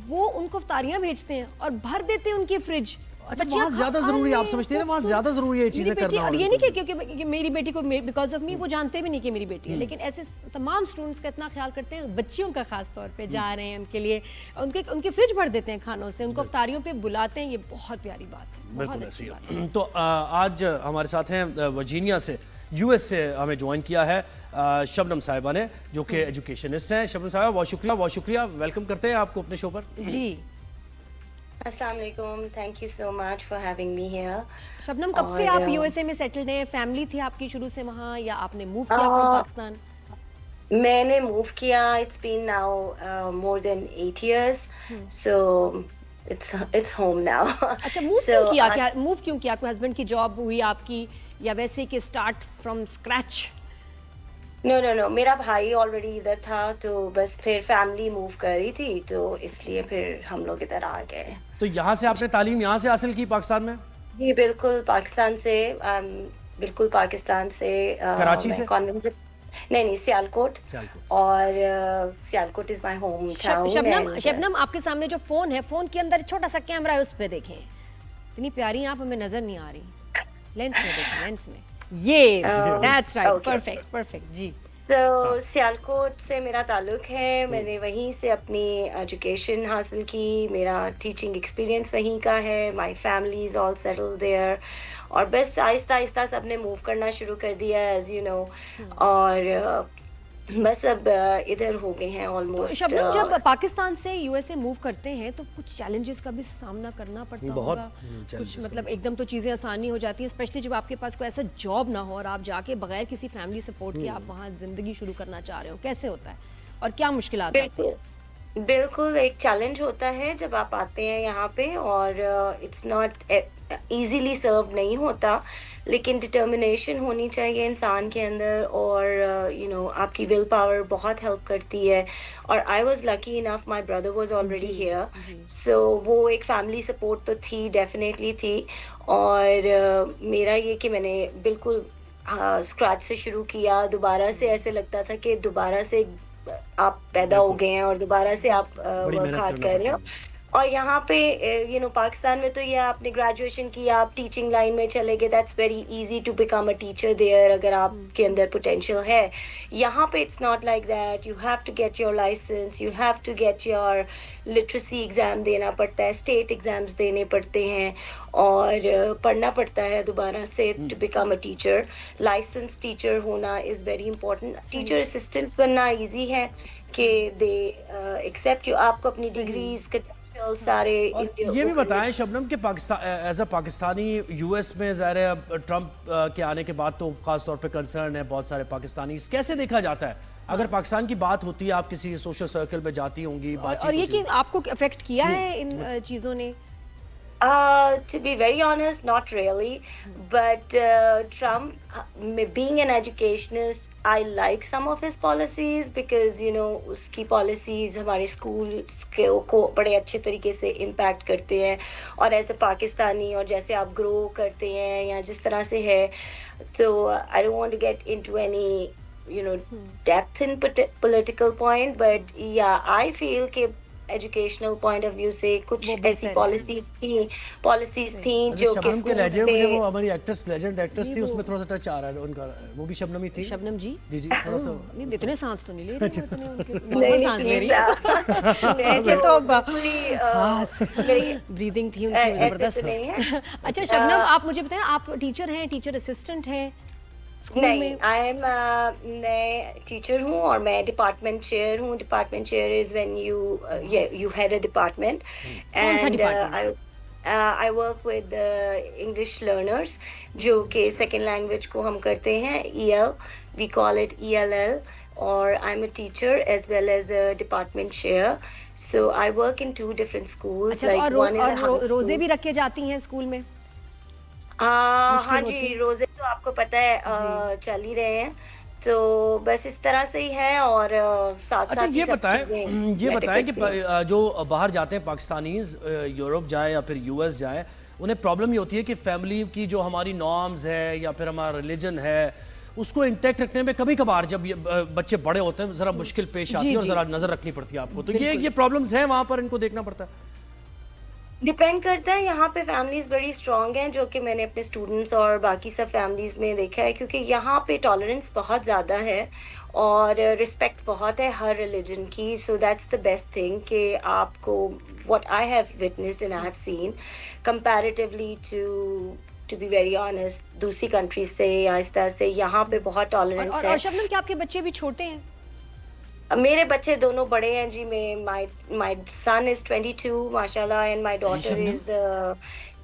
वो उनको अफ्तारियां भेजते हैं और भर देते हैं उनकी फ्रिज। अच्छा, बच्चियाँ वहाँ ज्यादा जरूरी है, आप समझते हैं ना, वहाँ ज्यादा जरूरी है ये चीजें करना। और ये नहीं कि क्योंकि मेरी बेटी को बिकॉज ऑफ मी वो जानते भी नहीं कि मेरी बेटी है, लेकिन ऐसे तमाम स्टूडेंट्स का इतना ख्याल करते हैं बच्चियों का खास तौर पे जा रहे हैं उनके लिए, उनकी फ्रिज भर देते हैं खानों से, उनको अफ्तारियों पे बुलाते हैं। ये बहुत प्यारी बात है, बहुत बिल्कुल अच्छी ऐसी बात है। है। तो आज हमारे साथ हैं वर्जीनिया से, यूएस से हमें ज्वाइन किया है शबनम साहिबा ने, जो कि एजुकेशनिस्ट हैं। शबनम साहिबा बहुत शुक्रिया, वेलकम करते हैं आपको अपने शो पर। जी अस्सलाम वालेकुम, thank you so much for having me here. Shabnam, कब से आप यूएसए में सेटल्ड हैं? फैमिली थी आपकी शुरू से वहाँ या आपने मूव किया फ्रॉम पाकिस्तान? मैंने मूव किया, it's been now more than 8 years, so it's home now. अच्छा, मूव क्यों किया? क्या मूव क्यों किया? कोई हस्बैंड की जॉब हुई आपकी या वैसे कि स्टार्ट फ्रॉम स्क्रैच? नो, मेरा भाई ऑलरेडी इधर था, तो बस फिर फैमिली मूव कर रही थी, तो इसलिए फिर हम लोग इधर आ गए। तो यहाँ से आपने तालीम यहाँ से हासिल की पाकिस्तान में? जी बिल्कुल, पाकिस्तान से, बिल्कुल पाकिस्तान से। कराची से? कॉन्वेंट से नहीं, सियालकोट। और Sialkot is my home town. Shabnam, आपके सामने जो फोन है, फोन के अंदर छोटा सा कैमरा है, उस पे देखें। इतनी प्यारी आप हमें नजर नहीं आ रही। लेंस में देखें, लेंस में। ये दैट्स राइट, परफेक्ट जी। तो सियालकोट से मेरा ताल्लुक है, मैंने वहीं से अपनी एजुकेशन हासिल की, मेरा टीचिंग एक्सपीरियंस वहीं का है, my family is all settled there, और बस आहिस्ता आहिस्ता सबने मूव करना शुरू कर दिया एज यू नो, और बस अब इधर हो गए हैं ऑलमोस्ट। तो शबनम, जब पाकिस्तान से यूएसए मूव करते हैं तो कुछ चैलेंजेस का भी सामना करना पड़ता होगा? कुछ मतलब एकदम तो चीज़ें आसानी हो जाती हैं, स्पेशली जब आपके पास कोई ऐसा जॉब ना हो और आप जाके बगैर किसी फैमिली सपोर्ट के आप वहाँ जिंदगी शुरू करना चाह रहे हो, कैसे होता है और क्या मुश्किलात आती हैं? बिल्कुल एक चैलेंज होता है जब आप आते हैं यहाँ पे, और इट्स नॉट इजीली सर्व नहीं होता, लेकिन डिटर्मिनेशन होनी चाहिए इंसान के अंदर, और यू नो आपकी विल पावर बहुत हेल्प करती है। और I was lucky enough, my brother was already here, so वो एक फैमिली सपोर्ट तो थी, डेफिनेटली थी। और मेरा ये कि मैंने बिल्कुल स्क्रैच से शुरू किया, दोबारा से ऐसे लगता था कि दोबारा से आप पैदा हो गए हैं और दोबारा से आप वर्क हार्ड कर रहे हो। और यहाँ पे यू नो पाकिस्तान में तो ये आपने ग्रेजुएशन किया, आप टीचिंग लाइन में चले गए, that's very easy to become a teacher there अगर आपके अंदर पोटेंशियल है। यहाँ पे it's not like that, you have to get your licence, you have to get your literacy exam देना पड़ता है, स्टेट एग्ज़ाम्स देने पड़ते हैं, और पढ़ना पड़ता है दोबारा से to become a teacher. License teacher होना is very important. Teacher assistants बनना ईजी है कि दे एक्सेप्ट यू, आपको अपनी डिग्रीज सारे। ये भी बताएं शबनम के Pakistan as a Pakistani US में ज़ाहिर है ट्रंप के आने के बाद तो खास तौर पे कंसर्न है बहुत सारे पाकिस्तानी, कैसे देखा जाता है अगर पाकिस्तान की बात होती है? आप किसी सोशल सर्कल में जाती होंगी, और ये कि आपको अफेक्ट किया है इन चीज़ों ने? To be very honest, not really. But Trump, being an educationist, I like some of his policies because you know उसकी policies हमारे schools को बड़े अच्छे तरीके से impact करते हैं, और ऐसे पाकिस्तानी और जैसे आप grow करते हैं या जिस तरह से है, so I don't want to get into any you know depth in political point, but yeah I feel कि एजुकेशनल पॉइंट ऑफ व्यू से कुछ वो बेहतर ऐसी है। पॉलिसीज थी अच्छा, जो कि शबनम के स्कूल लहजे में पे जो वो हमारी एक्ट्रेस लेजेंड एक्ट्रेस थी उसमें थोड़ा सा टच आ रहा है उनका, वो भी शबनम ही थी। शबनम जी जी जी, थोड़ा सा नहीं इतने सांस तो नहीं ले रही अच्छा। वो, इतने उनके नहीं, नॉर्मल सांस ले रही है। मैं तो पूरी खास मेरी ब्रीदिंग थी उनकी ऐसे तो जबरदस्त। नहीं है। अच्छा शबनम, आप मुझे बताएं, आप टीचर हैं, टीचर असिस्टेंट हैं स्कूल नहीं, में? मैं टीचर हूँ और मैं डिपार्टमेंट चेयर हूँ। Department chair is when you head a department कौन सा and department? I work with English learners जो कि सेकेंड लैंग्वेज को हम करते हैं EL, we call it ELL, और I am a teacher as well as a department chair. So I work in 2 different schools, अच्छा, तो like one is a high रोजे school। भी रखे जाती हैं स्कूल में? हाँ मुश्किल होती जी, है? रोजे तो आपको पता है चल ही रहे हैं, तो बस इस तरह से ही है। और साथ अच्छा साथ ये बताएं कि करती हैं। जो बाहर जाते हैं पाकिस्तानीज, यूरोप जाए या फिर US जाए, उन्हें प्रॉब्लम ये होती है कि फैमिली की जो हमारी नॉर्म्स है या फिर हमारा रिलीजन है उसको इंटैक्ट रखने में कभी कभार जब ये बच्चे बड़े होते हैं जरा मुश्किल पेश आती है और जरा नजर रखनी पड़ती है आपको, तो ये प्रॉब्लम्स हैं वहां पर, इनको देखना पड़ता है। डिपेंड करता है। यहाँ पे फैमिलीज बड़ी स्ट्रांग हैं, जो कि मैंने अपने स्टूडेंट्स और बाकी सब फैमिलीज में देखा है, क्योंकि यहाँ पे टॉलरेंस बहुत ज़्यादा है और रिस्पेक्ट बहुत है हर रिलीजन की। So that's the best thing कि आपको what I have witnessed and I have seen comparatively to be very honest दूसरी कंट्री से या इस तरह से, यहाँ पे बहुत टॉलरेंस है। और शबनम, क्या आपके बच्चे भी छोटे हैं? मेरे बच्चे दोनों बड़े हैं जी। माय सन इज 22 माशाल्लाह, and my daughter is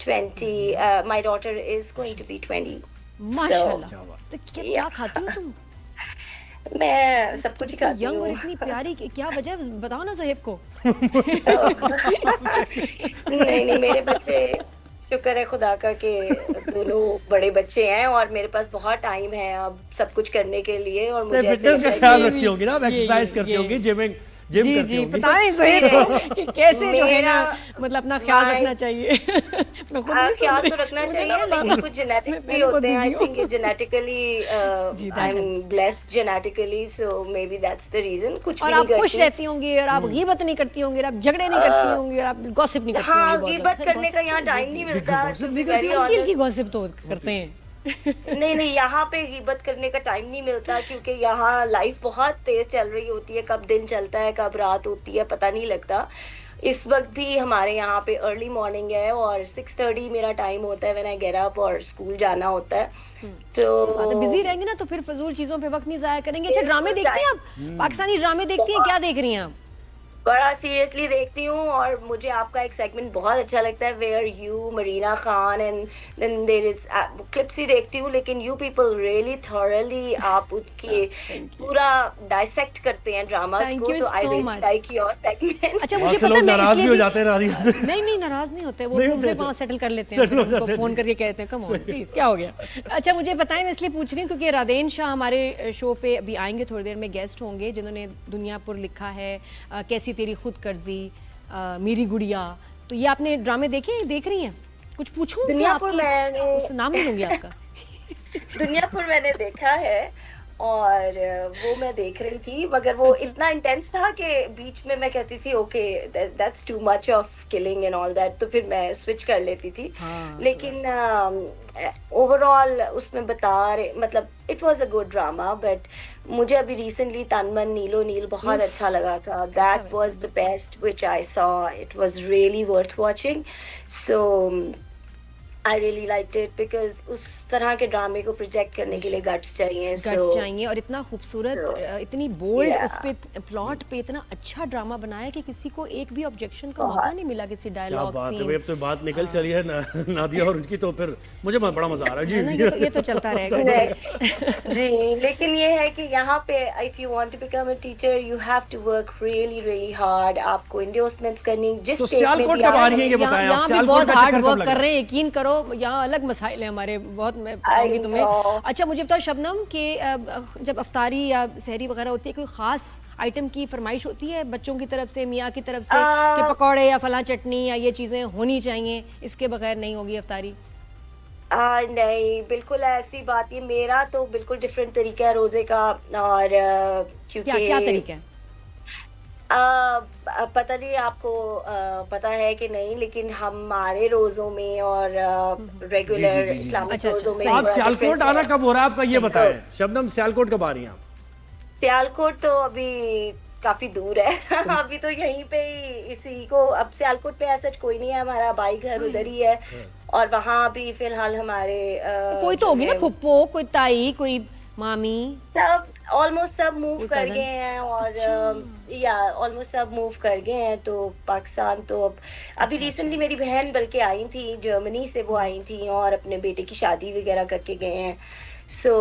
20। My daughter is going to be 20। माशाल्लाह। तो क्या खाती हो तुम? मैं सब कुछ ही खाती यंग और हूँ। इतनी प्यारी, क्या वजह है बताओ ना ज़ोहेब को। नहीं, मेरे बच्चे शुक्र है खुदा का कि दोनों बड़े बच्चे हैं और मेरे पास बहुत टाइम है अब सब कुछ करने के लिए। और मुझे फिटनेस का ख्याल रखती होगी ना, एक्सरसाइज करती होगी, जिम जी करती जी, होगी। बताएं ज़ोहेब को कि कैसे जो है ना, मेरा- मतलब अपना ख्याल रखना चाहिए। मैं खुद नहीं सुन ख्याल रही, तो रखना मुझे चाहिए, लगा लेकिन कुछ जेनेटिक्स मैं भी पहले बहुत होते हैं। आई busy हूँ। थिंक जेनेटिकली जी, I am blessed genetically, so maybe that's the reason. कुछ और भी आप नहीं खुश करती। रहती होंगी और आप गीबत नहीं करती होंगी और आप झगड़े नहीं करती होंगी और आप गॉसिप नहीं करती हाँ, होंगी बहुत गिबत ज़्यादा। करने का यहाँ टाइम नहीं मिलता। gossip नहीं very हल्की हल्की honest। गॉसिप तो करते हैं। नहीं, यहाँ पे गिबत करने का टाइम नहीं मिलता, क्योंकि यहाँ लाइफ बहुत तेज चल रही होती है। कब दिन चलता है कब रात होती है पता नहीं लगता। इस वक्त भी हमारे यहाँ पे अर्ली मॉर्निंग है और 6:30 मेरा टाइम होता है व्हेन आई गेट अप, और स्कूल जाना होता है। तो बिजी रहेंगे ना तो फिर फजूल चीजों पे वक्त नहीं जाया करेंगे। अच्छा, ड्रामे देखती हैं आप? पाकिस्तानी ड्रामे देखती हैं? क्या देख रही हैं आप? बड़ा सीरियसली देखती हूँ, और मुझे आपका एक सेगमेंट बहुत अच्छा लगता है, where you Marina Khan and then there is clips ही देखती हूँ, लेकिन यू पीपल रियली थॉरली आप उसके पूरा डाइसेक्ट करते हैं ड्रामा Thank को। you तो आई so really much. Like your segment. अच्छा, बहुत मुझे से पता लोग है मैं नाराज भी इसलिए हो जाते हैं राधिका से। नहीं नाराज नहीं होते वो, नहीं तुमसे होते, वहाँ सेटल कर लेते हैं, settle हो फिर उनको जाते हैं, फोन करके कहते हैं कम ऑन प्लीज, क्या हो गया। अच्छा, मुझे बताएं, मैं इसलिए पूछ रही हूँ क्योंकि रादेन शाह हमारे शो पे अभी आएंगे, थोड़ी देर में गेस्ट होंगे, जिन्होंने दुनियापुर लिखा है, कैसी तेरी खुद कर्जी, मेरी गुड़िया। तो ये आपने ड्रामे देखे, देख रही हैं? कुछ पूछूं उनसे? दुनियापुर आपकी मैंने- उस नाम नहीं लूंगी आपका। दुनियापुर मैंने देखा है और वो मैं देख रही थी, मगर वो इतना इंटेंस था कि बीच में मैं कहती थी okay that's too much of killing and all that, तो फिर मैं स्विच कर लेती थी। हाँ, लेकिन ओवरऑल उसमें बता रहे, मतलब it was a good drama, but मुझे अभी रिसेंटली तन मन नीलो नील बहुत अच्छा लगा था। That was the best which I saw, it was really worth watching. So I really liked it because उस तरह के ड्रामे को प्रोजेक्ट करने के लिए गट्स चाहिए। गट्स चाहिए, और इतना खूबसूरत, इतनी बोल्ड, उस पे प्लॉट पे इतना अच्छा ड्रामा बनाया कि किसी को एक भी ऑब्जेक्शन का मौका नहीं मिला किसी क्या डायलॉग बात है सीन। भाई, अब तो बात निकल चली है नादिया और उनकी, तो फिर मुझे बड़ा मजा आ रहा है। है ना, जी ये तो चलता रहेगा। जी, लेकिन ये है कि यहाँ पे if you want to become a teacher you have to work really really hard. आपको इंडोर्समेंट्स करनी, जिस तो state में सियालकोट भी कब आ आप- रही है ये बताएं आप? यहाँ भी सियालकोट बहुत का हार्ड चक्कर वर्क कब कर लगा? रहे हैं, यकीन करो, यहाँ अलग मसाइल है हमारे बहुत। मैं बताऊंगी तुम्हें। know. अच्छा, मुझे बताओ शबनम कि जब अफ्तारी या सहरी वगैरह होती है, कोई खास आइटम की फरमाइश होती है बच्चों की तरफ से, मियाँ की तरफ से, कि पकौड़े या फलां चटनी या ये चीज़ें होनी चाहिए, इसके बगैर नहीं होगी अफ्तारी? नहीं, बिल्कुल ऐसी बात है। मेरा तो बिल्कुल डिफरेंट तरीका है रोजे का, और क्योंकि क्या क्या तरीका है? पता नहीं आपको पता है कि नहीं, लेकिन हमारे रोजों में और रेगुलर इस्लामिक अच्छा, रोजों में आप बड़ा सियालकोट difference आना है। कब हो रहा है आपका, ये बताएं शबनम, सियालकोट कब आ रही हैं आप? सियालकोट तो अभी काफी दूर है अभी तो यहीं पे ही इसी को, अब सियालकोट पे ऐसा कोई नहीं है, हमारा भाई घर उधर ही है, और वहाँ अभी फिलहाल हमारे कोई तो जो होगी ना, है, फुप्पो, कोई ताई, कोई मामी। सब ऑलमोस्ट सब मूव कोई कर cousin? गए हैं, और या ऑलमोस्ट सब मूव कर गए हैं तो पाकिस्तान। तो अब अभी रिसेंटली मेरी बहन बल्कि आई थी जर्मनी से, वो आई थी और अपने बेटे की शादी वगैरह करके गए हैं। सो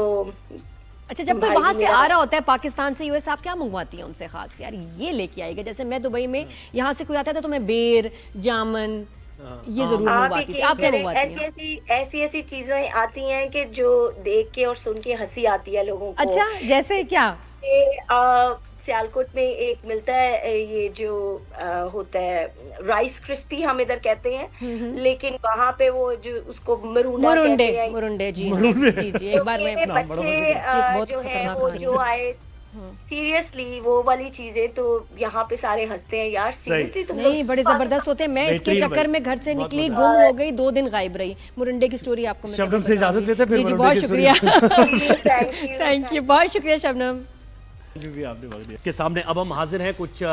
अच्छा, जब कोई भाई वहां से मेरा- आ रहा होता है पाकिस्तान से यूएस, आप क्या मंगवाती हैं उनसे खास कि यार ये लेके आएगा? जैसे मैं दुबई में, यहाँ से कोई आता था तो मैं बेर, जामन ये जरूर आप मंगवाती थी। यकीन आप क्या करें, मंगवाती हैं? ऐसी चीजें आती हैं कि जो देख के और सुन के हंसी आती है लोगों को। अच्छा, जैसे क्या? सियालकोट में एक मिलता है ये जो होता है राइस क्रिस्पी, हम इधर कहते हैं, लेकिन वहाँ पे वो जो उसको मरूंडा मुरुंडे, कहते हैं। मुरुंडे, जी जी जी, एक बार तो मैं मेरे बच्चे बहुत जो है खतरनाक वो कहानी जो है। आए, सीरियसली वो वाली चीजें तो यहाँ पे सारे हंसते हैं यार, सीरियसली तुम नहीं, लोग बड़े जबरदस्त होते हैं। मैं इसके बेहतरीन चक्कर भाई, में घर से बहुत निकली, मजा गुम हो गई, 2 दिन गायब रही। मुरुंडे की स्टोरी आपको मैं शबनम कभी से इजाजत बताऊंगी। लेते हैं, फिर जी जी, मुरुंडे बहुत की शुक्रिया थैंक यू थैंक यू, बहुत शुक्रिया शबनम। जो भी आपने वक्त दिया के सामने अब हम हाजिर हैं, कुछ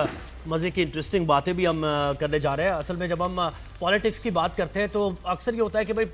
मज़े की इंटरेस्टिंग बातें भी हम करने जा रहे हैं। असल में जब हम पॉलिटिक्स की बात करते हैं तो अक्सर ये होता है कि भाई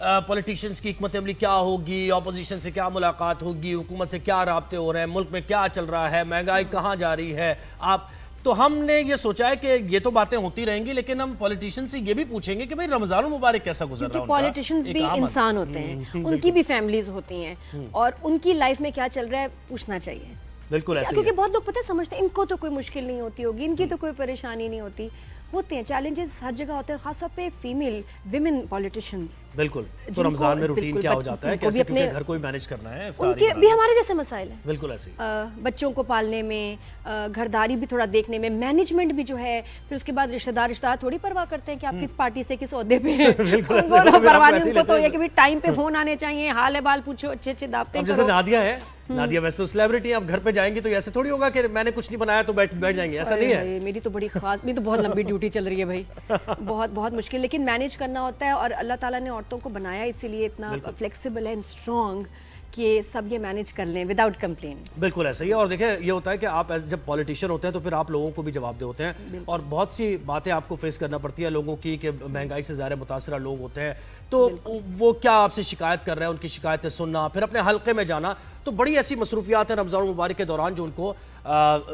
पॉलिटिशियंस की हिकमत अमली क्या होगी, अपोजिशन से क्या मुलाकात होगी, हुकूमत से क्या राब्ते हो रहे हैं, मुल्क में क्या चल रहा है, महंगाई कहाँ जा रही है। आप तो हमने ये सोचा है कि ये तो बातें होती रहेंगी, लेकिन हम पॉलिटिशियन से ये भी पूछेंगे कि भाई रमजान मुबारक कैसा गुजर रहा है क्योंकि उनका। पॉलिटिशियंस एक भी आम आदमी। इंसान होते हैं, उनकी भी फैमिलीज होती हैं, और उनकी लाइफ में क्या चल रहा है पूछना चाहिए। बिल्कुल ऐसे ही क्योंकि है। बहुत लोग पता है समझते हैं इनको तो कोई मुश्किल नहीं होती होगी, इनकी तो कोई परेशानी नहीं होती। होते हैं चैलेंजेस, हर जगह होते हैं, खासतौर पे फीमेल विमेन पॉलिटिशियंस। बिल्कुल। तो जिनको- रमजान में रूटीन बिल्कुल, क्या हो जाता है, उनको भी कैसे, क्योंकि अपने- घर को भी मैनेज करना है, इफ्तारी उनके बनाना भी है। हमारे जैसे मसाइल हैं। बिल्कुल ऐसे ही। बच्चों को पालने में, घरदारी भी थोड़ा देखने में, मैनेजमेंट भी जो है, फिर उसके बाद रिश्तेदार थोड़ी परवाह करते हैं कि आप किस पार्टी से किस ओहदे पे हैं। बिल्कुल ऐसे उनको ही, तो फिर आप परवाह ऐसे नहीं, ही उनको तो लेते ये हैं। कि भी टाइम पे फोन आने चाहिए, हाल बाल पूछो, अच्छे अच्छे दावतें अब जैसे करो। नादिया है, नादिया वैसे तो सेलिब्रिटी है, आप घर पे जाएंगी तो ऐसे थोड़ी होगा कि मैंने कुछ नहीं बनाया तो बैठ जाएंगे, ऐसा नहीं है। अरे, मेरी तो बड़ी खास, मेरी तो बहुत लंबी ड्यूटी चल रही है भाई, बहुत बहुत मुश्किल, लेकिन मैनेज करना होता है। और अल्लाह ताला ने औरतों को बनाया इसीलिए इतना फ्लेक्सिबल एंड स्ट्रॉन्ग कि सब ये मैनेज कर लें विदाउट कंप्लेंट्स। बिल्कुल ऐसा ही है। और देखिए ये होता है कि आप जब पॉलिटिशियन होते हैं तो फिर आप लोगों को भी जवाबदेह होते हैं, और बहुत सी बातें आपको फेस करना पड़ती है लोगों की, कि महंगाई से ज़्यादा मुतासरा लोग होते हैं, तो वो क्या आपसे शिकायत कर रहे हैं, उनकी शिकायतें सुनना, फिर अपने हल्के में जाना, तो बड़ी ऐसी मसरूफियात हैं रमज़ान मुबारक के दौरान जो उनको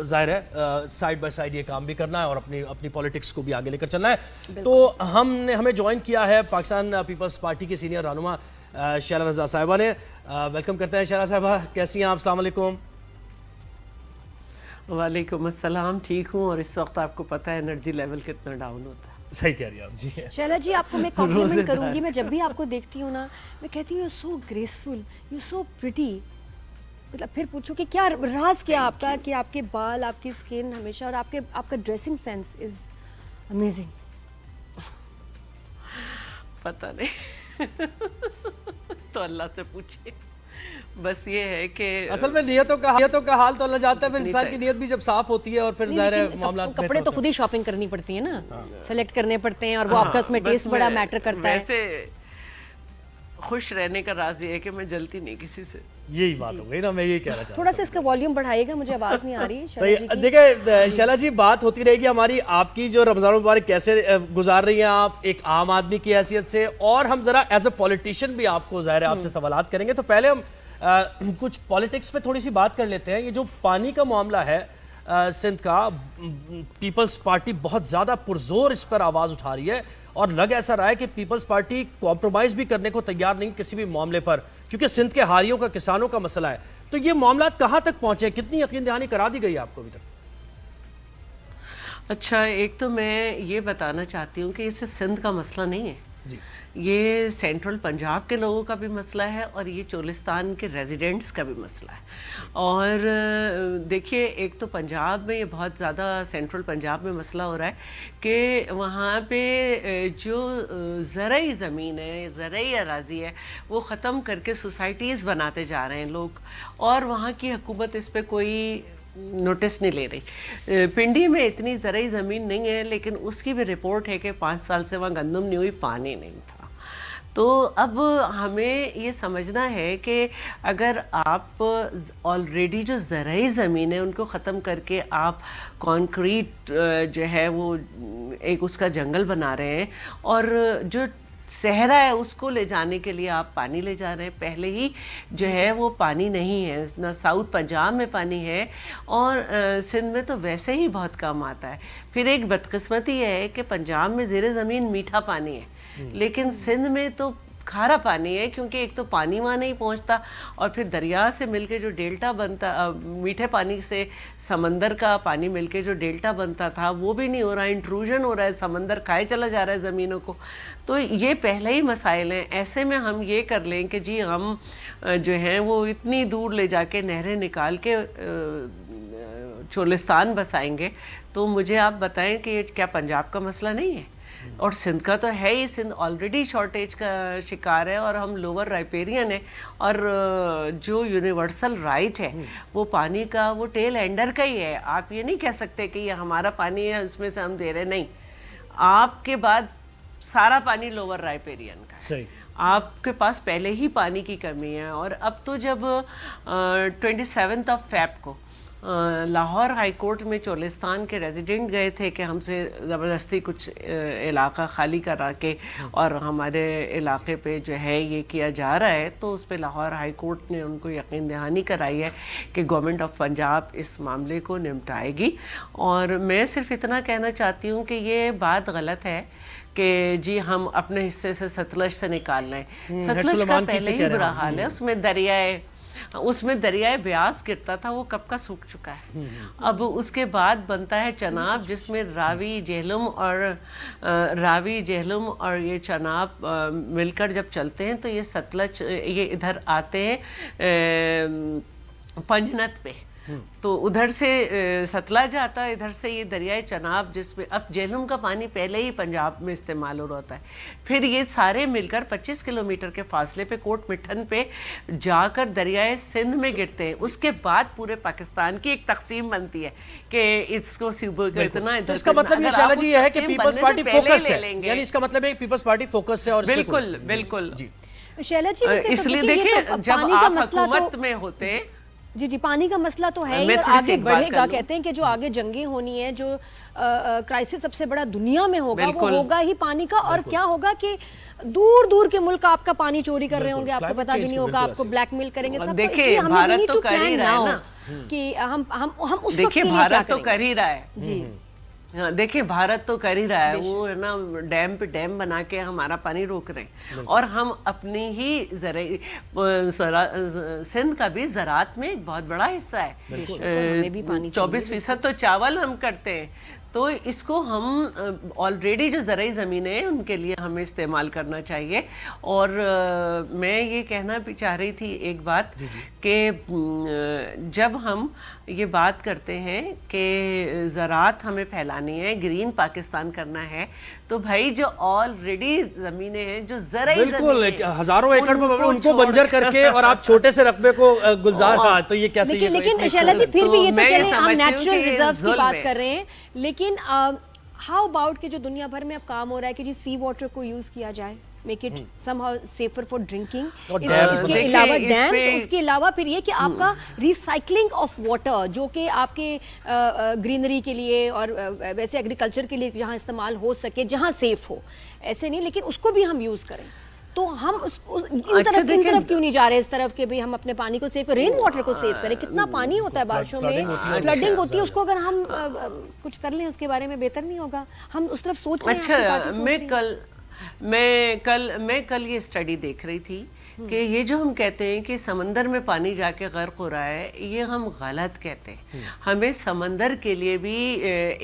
ज़ाहिर है साइड बाय साइड ये काम भी करना है और अपनी पॉलिटिक्स को भी आगे लेकर चलना है। तो हमें ज्वाइन किया है पाकिस्तान पीपल्स पार्टी की सीनियर रहनुमा शैला रज़ा साहिबा ने। वेलकम करते हैं शैला साहिबा, कैसी हैं आप? अस्सलाम वालेकुम। वालेकुम अस्सलाम, ठीक हूँ। और इस वक्त आपको पता है एनर्जी लेवल कितना डाउन होता है। सही कह रही हैं आप जी। शैला जी, आपको मैं कॉम्प्लीमेंट करूंगी, मैं जब भी आपको देखती हूँ ना, मैं कहती हूँ you so graceful, you so pretty. मतलब फिर पूछो कि क्या राज क्या आपका, कि आपके बाल, आपकी स्किन हमेशा, और आपका ड्रेसिंग सेंस इज अमेजिंग। पता नहीं तो अल्लाह से पूछिए। बस ये है कि असल में नियतों का हाल तो अल्लाह जानता है, फिर इंसान की नियत भी जब साफ होती है और फिर ज़ाहिर है मामला कपड़े तो खुद ही शॉपिंग करनी पड़ती है ना, सेलेक्ट करने पड़ते हैं, और वो आपका उसमें टेस्ट बड़ा मैटर करता है। वैसे खुश रहने का राज ये है कि मैं जलती नहीं किसी से। यही बात हो गई ना, मैं यही कहना चाहता थोड़ा सा इसका वॉल्यूम बढ़ाइएगा, मुझे आवाज नहीं आ रही शैला जी तो की। देखिए शैला जी, बात होती रहेगी हमारी आपकी जो रमजान मुबारक कैसे गुजार रही हैं आप एक आम आदमी की हैसियत से, और हम जरा एज अ पॉलिटिशियन भी आपको ज़ाहिर है आपसे सवालात करेंगे। तो पहले हम कुछ पॉलिटिक्स पे थोड़ी सी बात कर लेते हैं। ये जो पानी का मामला है सिंध का, पीपल्स पार्टी बहुत ज़्यादा पुरजोर इस पर आवाज़ उठा रही है, और लग ऐसा रहा है कि पीपल्स पार्टी कॉम्प्रोमाइज़ भी करने को तैयार नहीं किसी भी मामले पर, क्योंकि सिंध के हारियों का, किसानों का मसला है। तो ये मामला कहाँ तक पहुँचे, कितनी यकीन दहानी करा दी गई आपको अभी तक? अच्छा, एक तो मैं ये बताना चाहती हूँ कि इसे सिंध का मसला नहीं है जी। ये सेंट्रल पंजाब के लोगों का भी मसला है, और ये चोलिस्तान के रेजिडेंट्स का भी मसला है। और देखिए, एक तो पंजाब में ये बहुत ज़्यादा, सेंट्रल पंजाब में मसला हो रहा है कि वहाँ पे जो ज़रई ज़मीन है, ज़रई अराज़ी है, वो ख़त्म करके सोसाइटीज़ बनाते जा रहे हैं लोग, और वहाँ की हुकूमत इस पर कोई नोटिस नहीं ले रही। पिंडी में इतनी ज़राई ज़मीन नहीं है, लेकिन उसकी भी रिपोर्ट है कि 5 साल से वहाँ गंदम नहीं हुई, पानी नहीं था। तो अब हमें ये समझना है कि अगर आप ऑलरेडी जो ज़राई ज़मीन है उनको ख़त्म करके आप कंक्रीट जो है वो एक उसका जंगल बना रहे हैं, और जो सहरा है उसको ले जाने के लिए आप पानी ले जा रहे हैं। पहले ही जो है वो पानी नहीं है, ना साउथ पंजाब में पानी है, और सिंध में तो वैसे ही बहुत कम आता है। फिर एक बदकिस्मती है कि पंजाब में ज़ेरे ज़मीन मीठा पानी है, लेकिन सिंध में तो खारा पानी है, क्योंकि एक तो पानी वहाँ नहीं पहुँचता, और फिर दरिया से मिलके जो डेल्टा बनता, मीठे पानी से समंदर का पानी मिलके जो डेल्टा बनता था वो भी नहीं हो रहा, इंट्रूजन हो रहा है, समंदर खाए चला जा रहा है ज़मीनों को। तो ये पहले ही मसाइल हैं। ऐसे में हम ये कर लें कि जी हम जो हैं वो इतनी दूर ले जाके नहरें निकाल के चोलिस्तान बसाएंगे, तो मुझे आप बताएं कि क्या पंजाब का मसला नहीं है? और सिंध का तो है ही। सिंध ऑलरेडी शॉर्टेज का शिकार है, और हम लोअर राइपेरियन है, और जो यूनिवर्सल राइट है वो पानी का वो टेल एंडर का ही है। आप ये नहीं कह सकते कि ये हमारा पानी है उसमें से हम दे रहे, नहीं। आपके बाद सारा पानी लोअर राइपेरियन का है। सही। आपके पास पहले ही पानी की कमी है। और अब तो जब 27 फेब को लाहौर हाई कोर्ट में चोलिस्तान के रेजिडेंट गए थे कि हमसे ज़बरदस्ती कुछ इलाका खाली करा के और हमारे इलाके पे जो है ये किया जा रहा है, तो उस पर लाहौर हाई कोर्ट ने उनको यकीन दहानी कराई है कि गवर्नमेंट ऑफ पंजाब इस मामले को निपटाएगी। और मैं सिर्फ इतना कहना चाहती हूँ कि ये बात गलत है कि जी हम अपने हिस्से से सतलज से निकाल लें। सतलज का पहले ही बुरा हाल है, उसमें दरियाए ब्यास गिरता था, वो कब का सूख चुका है। अब उसके बाद बनता है चनाब, जिसमें रावी जेहलुम और ये चनाब मिलकर जब चलते हैं तो ये सतलज ये इधर आते हैं पंजनत पे, तो उधर से सतलज आता है, इधर से ये दरियाए चनाब, जिसमें अब जेहलुम का पानी पहले ही पंजाब में इस्तेमाल हो रहा होता है। फिर ये सारे मिलकर 25 किलोमीटर के फासले पे कोट मिठन पे जाकर दरियाए सिंध में गिरते हैं। उसके बाद पूरे पाकिस्तान की एक तकसीम बनती है कि इसको सूबे का इतना इधर। इसका मतलब ये शैला जी है कि पीपल्स पार्टी फोकस्ड है, यानी इसका मतलब है पीपल्स पार्टी फोकस्ड है। और बिल्कुल बिल्कुल जी शैला जी, इसलिए देखिए जब आप हुकूमत में होते, जी पानी का मसला तो है ही, और आगे बढ़ेगा। कहते हैं कि जो आगे जंगें होनी है, जो क्राइसिस सबसे बड़ा दुनिया में होगा, वो होगा ही पानी का। और क्या होगा कि दूर दूर के मुल्क आपका पानी चोरी कर रहे होंगे, आपको पता भी नहीं होगा, आपको ब्लैकमेल करेंगे सब। तो इसलिए हमें भारत तो कर ही रहा है ना कि हम उस देखिए भारत तो कर ही रहा है जी। देखिए भारत तो कर ही रहा है, वो है ना डैम पे डैम बना के हमारा पानी रोक रहे हैं, और हम अपनी ही सिंध का भी ज़राअत में एक बहुत बड़ा हिस्सा है। 24% तो चावल हम करते हैं, तो इसको हम ऑलरेडी जो ज़राई ज़मीनें हैं उनके लिए हमें इस्तेमाल करना चाहिए। और मैं ये कहना भी चाह रही थी एक बात कि जब हम ये बात करते हैं कि ज़राअत हमें फैलानी है, ग्रीन पाकिस्तान करना है, तो भाई जो ऑलरेडी ज़मीनें हैं, जो ज़राई बिल्कुल हजारों एकड़ में उनको बंजर करके और आप छोटे से रकबे को गुलजार, तो ये कैसे? लेकिन शैला जी फिर भी ये तो चले हम नेचुरल रिजर्व्स की बात कर रहे हैं, लेकिन हाउ अबाउट कि जो दुनिया भर में अब काम हो रहा है कि जी सी वाटर को यूज किया जाए, make it somehow safer for drinking. इसके अलावा डैम्स, उसके अलावा फिर ये कि आपका रिसाइकलिंग ऑफ वाटर, जो कि आपके ग्रीनरी के लिए और वैसे एग्रीकल्चर के लिए जहाँ इस्तेमाल हो सके, जहाँ सेफ हो, ऐसे नहीं, लेकिन उसको भी हम यूज करें। तो हम इन तरफ क्यों नहीं जा रहे, इस तरफ के भी हम अपने पानी को सेव, रेन वाटर को सेव करें। कितना पानी होता है बारिशों में, फ्लडिंग होती है, उसको अगर हम कुछ कर लें उसके बारे में बेहतर नहीं होगा? हम उस तरफ सोच रहे हैं। मैं कल ये स्टडी देख रही थी कि ये जो हम कहते हैं कि समंदर में पानी जाके गर्क हो रहा है, ये हम गलत कहते हैं। हमें समंदर के लिए भी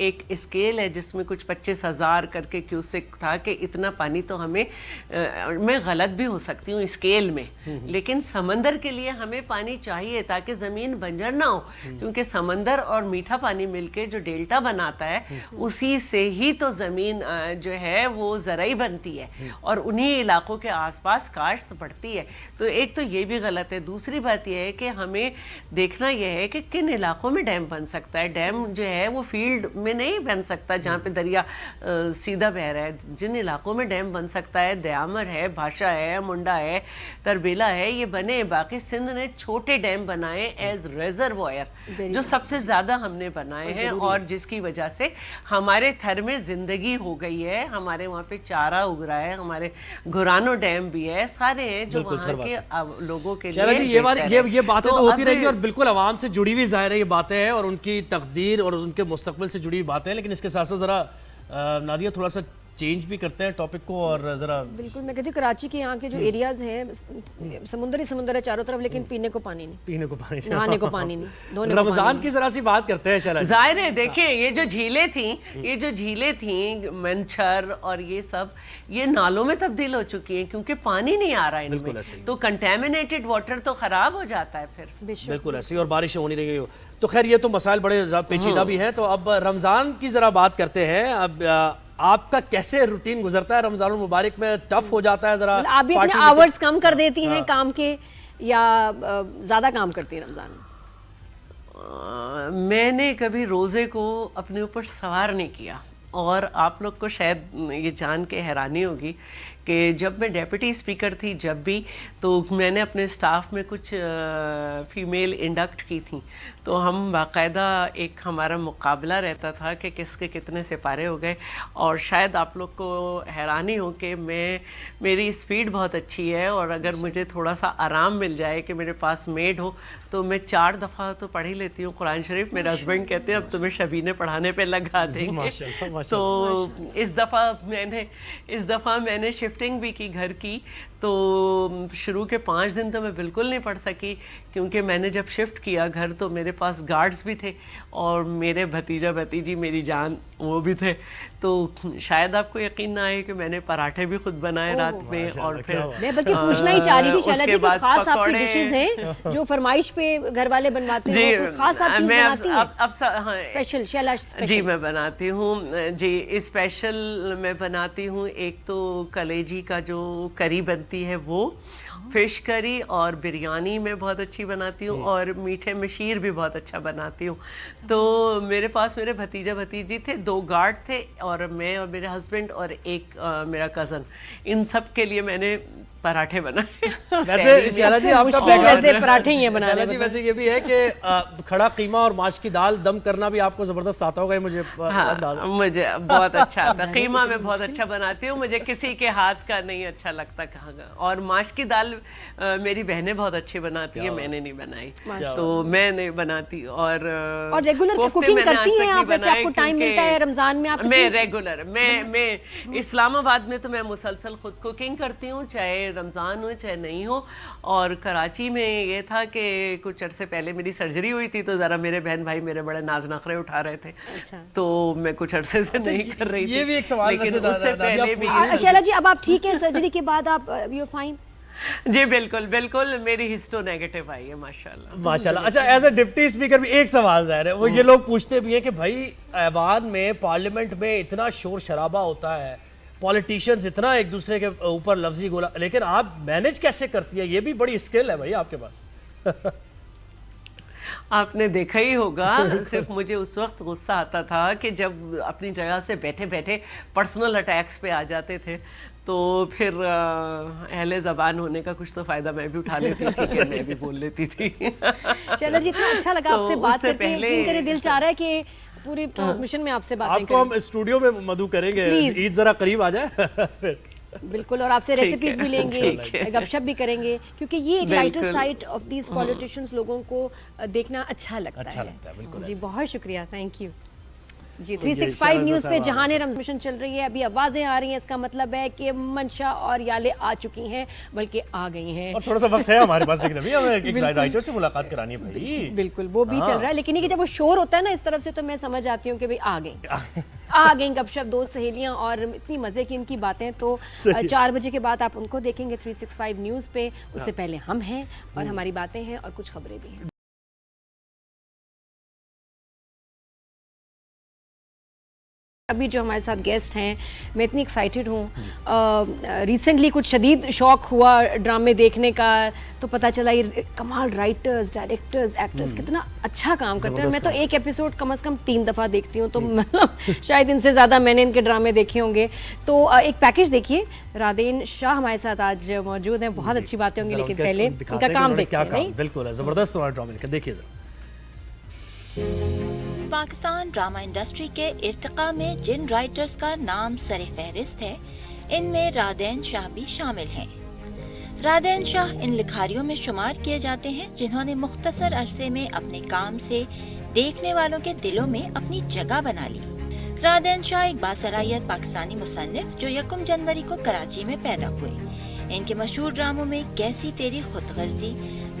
एक स्केल है जिसमें कुछ 25,000 करके क्यूसेक था कि इतना पानी तो हमें, मैं गलत भी हो सकती हूँ स्केल में, लेकिन समंदर के लिए हमें पानी चाहिए ताकि ज़मीन बंजर ना हो, क्योंकि समंदर और मीठा पानी मिलके जो डेल्टा बनाता है उसी से ही तो ज़मीन जो है वो ज़राई बनती है, और उन्हीं इलाकों के आसपास काश्त बढ़ती है। तो एक तो ये भी गलत है। दूसरी बात यह है कि हमें देखना यह है कि किन इलाकों में डैम बन सकता है। डैम जो है वो फील्ड में नहीं बन सकता जहाँ पे दरिया सीधा बह रहा है। जिन इलाकों में डैम बन सकता है, दयामर है, भाषा है, मुंडा है, तरबेला है, ये बने। बाकी सिंध ने छोटे डैम बनाए एज रिजर्वॉयर, जो सबसे ज्यादा हमने बनाए हैं और जिसकी वजह से हमारे थर में जिंदगी हो गई है। हमारे वहाँ पे चारा उग रहा है, हमारे गुरानो डैम भी है, सारे हैं जो वहाँ के लोगों के लिए। जी ये बातें तो होती रहेगी और बिल्कुल आवाम से जुड़ी हुई जाहिर है ये बातें हैं और उनकी तकदीर और उनके मुस्तकबिल से जुड़ी हुई बातें हैं। लेकिन इसके साथ साथ जरा नादिया थोड़ा सा चेंज भी करते हैं टॉपिक को और जरा। बिल्कुल, मैं कहती हूँ कराची के यहाँ के जो एरियाज हैं समुद्र ही समुद्र है चारों तरफ, लेकिन पीने को पानी नहीं, पीने को पानी, नहाने को पानी नहीं, धोने को रमजान की जरा सी बात करते हैं शैला जी। जाहिर है देखिए ये जो झीलें थी मंछर और ये सब, ये नालों में तब्दील हो चुकी हैं क्योंकि पानी नहीं आ रहा है इनमें, तो कंटेमिनेटेड वाटर तो खराब हो जाता है फिर। बिल्कुल ऐसे ही, और बारिश हो नहीं रही है। तो खैर ये तो मसाइल बड़े पेचीदा भी हैं। तो अब रमजान की जरा बात करते हैं। अब आपका कैसे रूटीन गुजरता है रमजान मुबारक में? टफ हो जाता है जरा? आप भी अपने आवर्स कम कर देती हैं काम के या ज्यादा काम करती हैं रमजान में? मैंने कभी रोजे को अपने ऊपर सवार नहीं किया और आप लोग को शायद ये जान के हैरानी होगी कि जब मैं डेप्यूटी स्पीकर थी जब भी, तो मैंने अपने स्टाफ में कुछ फीमेल इंडक्ट की थी। तो हम बाकायदा एक हमारा मुकाबला रहता था कि किसके कितने सिपारे हो गए। और शायद आप लोग को हैरानी हो कि मेरी स्पीड बहुत अच्छी है और अगर मुझे थोड़ा सा आराम मिल जाए कि मेरे पास मेड हो तो मैं 4 दफ़ा तो पढ़ ही लेती हूँ कुरान शरीफ। मेरे हस्बैंड कहते हैं अब तुम्हें शबीने पढ़ाने पे लगा देंगे। तो इस दफ़ा मैंने शिफ्टिंग भी की घर की, तो शुरू के 5 दिन तो मैं बिल्कुल नहीं पढ़ सकी क्योंकि मैंने जब शिफ्ट किया घर तो मेरे पास गार्ड्स भी थे और मेरे भतीजा भतीजी मेरी जान वो भी थे। तो शायद आपको यकीन ना आए कि मैंने पराठे भी खुद बनाए रात में। और फिर मैं बल्कि पूछना ही चाह रही थी शैला जी, खास आपकी डिशेस हैं जो फरमाइश पे घर वाले बनवाते हैं, कोई खास आप चीज बनाती हैं? स्पेशल शैला स्पेशल जी मैं बनाती हूँ जी, स्पेशल मैं बनाती हूँ। एक तो कलेजी का जो करी बनती है वो, फिश करी और बिरयानी मैं बहुत अच्छी बनाती हूँ और मीठे में शीर भी बहुत अच्छा बनाती हूँ। तो मेरे पास मेरे भतीजा भतीजी थे, 2 गार्ड थे और मैं और मेरे हस्बैंड और एक मेरा कज़न, इन सब के लिए मैंने पराठे बनाए। वैसे शैला जी आपका वैसे पराठे ही बनाने। शैला जी वैसे ये भी है कि खड़ा कीमा और माश की दाल दम करना भी आपको जबरदस्त आता होगा, मुझे अंदाजा। मुझे बहुत अच्छा आता है, कीमा मैं बहुत अच्छा बनाती हूँ, मुझे किसी के हाथ का नहीं अच्छा लगता कहाँ का। और माश की दाल मेरी बहनें बहुत अच्छी बनाती है, मैंने नहीं बनाई, तो मैं नहीं बनाती। और रेगुलर कुकिंग करती हैं आप? वैसे आपको टाइम मिलता है रमजान में? आप मैं रेगुलर मैं इस्लामाबाद में तो मैं मुसलसल खुद कुकिंग करती हूँ, चाहे रमजान हो चाहे नहीं हो। और कराची में ये था कि कुछ अरसे पहले मेरी सर्जरी हुई थी तो जरा मेरे बहन भाई मेरे बड़े नाज नखरे उठा रहे थे। अच्छा। तो मैं कुछ अरसे से नहीं कर रही थी। ये भी एक सवाल शैला जी, अब आप ठीक है? सर्जरी के बाद आप यू फाइन? जी बिल्कुल बिल्कुल, मेरी हिस्टो नेगेटिव आई है माशाल्लाह माशाल्लाह। अच्छा, एज ए डिप्टी स्पीकर भी एक सवाल ज़ाहिर है, वो ये लोग पूछते भी है कि भाई ऐवान में पार्लियामेंट में इतना शोर शराबा होता है, पॉलिटिशियंस इतना एक दूसरे के ऊपर लफ्जी गोला, लेकिन आप मैनेज कैसे करती है? ये भी बड़ी स्किल है भाई आपके पास। आपने देखा ही होगा, सिर्फ मुझे उस वक्त गुस्सा आता था कि जब अपनी जगह से बैठे बैठे पर्सनल अटैक्स पे आ जाते थे, तो फिर अहले ज़बान होने का कुछ तो फ़ायदा मैं भी उठा लेती थी, मैं भी बोल लेती थी। चलो जी, इतना अच्छा लगा आपसे बात करके, यकीन करें दिल चाह रहा है कि पूरी ट्रांसमिशन में आपसे बातें आपको हम स्टूडियो में मधु करेंगे, ईद जरा करीब आ जाए। बिल्कुल, और आपसे रेसिपीज भी लेंगे, गपशप भी करेंगे, क्योंकि ये एक lighter side of these politicians लोगों को देखना अच्छा लगता है। बिल्कुल जी, बहुत शुक्रिया, थैंक यू जी। 365 न्यूज़ पे जहाने रमजान चल रही है, अभी आवाजें आ रही हैं, इसका मतलब है कि मंशा और याले आ चुकी हैं, बल्कि आ गई हैं। और थोड़ा सा वक्त है हमारे पास, लेकिन अभी हमें एक राइटर से मुलाकात करानी है भाई। बिल्कुल, वो भी चल रहा है, लेकिन ये जब वो शोर होता है ना इस तरफ से, तो मैं समझ आती हूँ कि भाई आ गई गपशप, 2 सहेलियां और इतनी मजे की इनकी बातें। तो 4 बजे के बाद आप उनको देखेंगे 365 न्यूज़ पे। उससे पहले हम हैं और हमारी बातें हैं और कुछ खबरें भी हैं। अभी जो हमारे साथ गेस्ट हैं, मैं इतनी एक्साइटेड हूँ। रिसेंटली कुछ शदीद शौक हुआ ड्रामे देखने का, तो पता चला ये कमाल राइटर्स, डायरेक्टर्स, एक्टर्स कितना अच्छा काम करते हैं। मैं तो एक एपिसोड कम से कम 3 दफ़ा देखती हूँ, तो मतलब शायद इनसे ज़्यादा मैंने इनके ड्रामे देखे होंगे। तो एक पैकेज देखिए, रादेन शाह हमारे साथ आज मौजूद हैं। बहुत अच्छी बातें होंगी, लेकिन पहले इनका काम देखते हैं। नहीं, बिल्कुल ज़बरदस्त हमारा ड्रामा, देखिए जरा। पाकिस्तान ड्रामा इंडस्ट्री के इर्तिका में जिन राइटर्स का नाम सरे फहरिस्त है, इनमें रादेन शाह भी शामिल हैं। रादेन शाह इन लिखारियों में शुमार किए जाते हैं जिन्होंने मुख्तसर अरसे में अपने काम से देखने वालों के दिलों में अपनी जगह बना ली। रादेन शाह एक बासलाहियत पाकिस्तानी मुसन्निफ जो 1 जनवरी को कराची में पैदा हुए। इनके मशहूर ड्रामों में कैसी तेरी खुदगर्जी,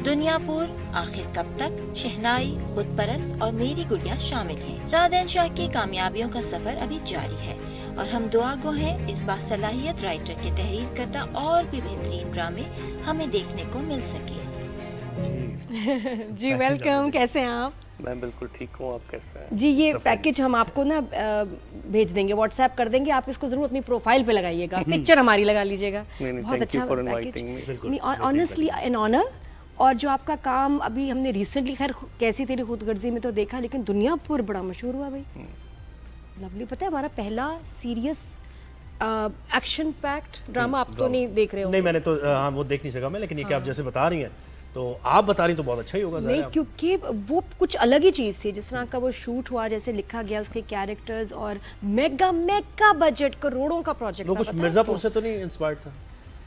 दुनियापुर, आखिर कब तक, शहनाई, खुद परस्त और मेरी गुड़िया शामिल हैं। रादेन शाह की कामयाबियों का सफर अभी जारी है और हम दुआ गो हैं इस बासलाहियत राइटर के तहरीर करदा और भी बेहतरीन ड्रामे हमें देखने को मिल सके। जी वेलकम, कैसे हैं आप? मैं बिल्कुल ठीक हूँ, आप कैसे हैं? जी ये पैकेज हम आपको ना भेज देंगे, व्हाट्सएप कर देंगे, आप इसको जरूर अपनी प्रोफाइल पे लगाइएगा, पिक्चर हमारी लगा लीजिएगा। बहुत अच्छा पैकेज, ऑनेस्टली एन ऑनर। और जो आपका काम अभी हमने रिसेंटली, खैर कैसी तेरी खुदगर्जी में तो देखा, लेकिन दुनियापुर बड़ा मशहूर हुआ भाई, लवली। पता है हमारा पहला सीरियस एक्शन पैक्ड ड्रामा, आप तो नहीं देख रहे हो? नहीं, मैंने तो हाँ वो देख नहीं सका मैं, लेकिन ये कि आप जैसे बता रही हैं तो आप बता रही तो बहुत अच्छा ही होगा। नहीं, क्योंकि वो कुछ अलग ही चीज़ थी, जिस तरह का वो शूट हुआ, जैसे लिखा गया, उसके कैरेक्टर्स, और मेगा बजट, करोड़ों का प्रोजेक्ट। वो कुछ मिर्जापुर से तो नहीं इंस्पायर्ड था?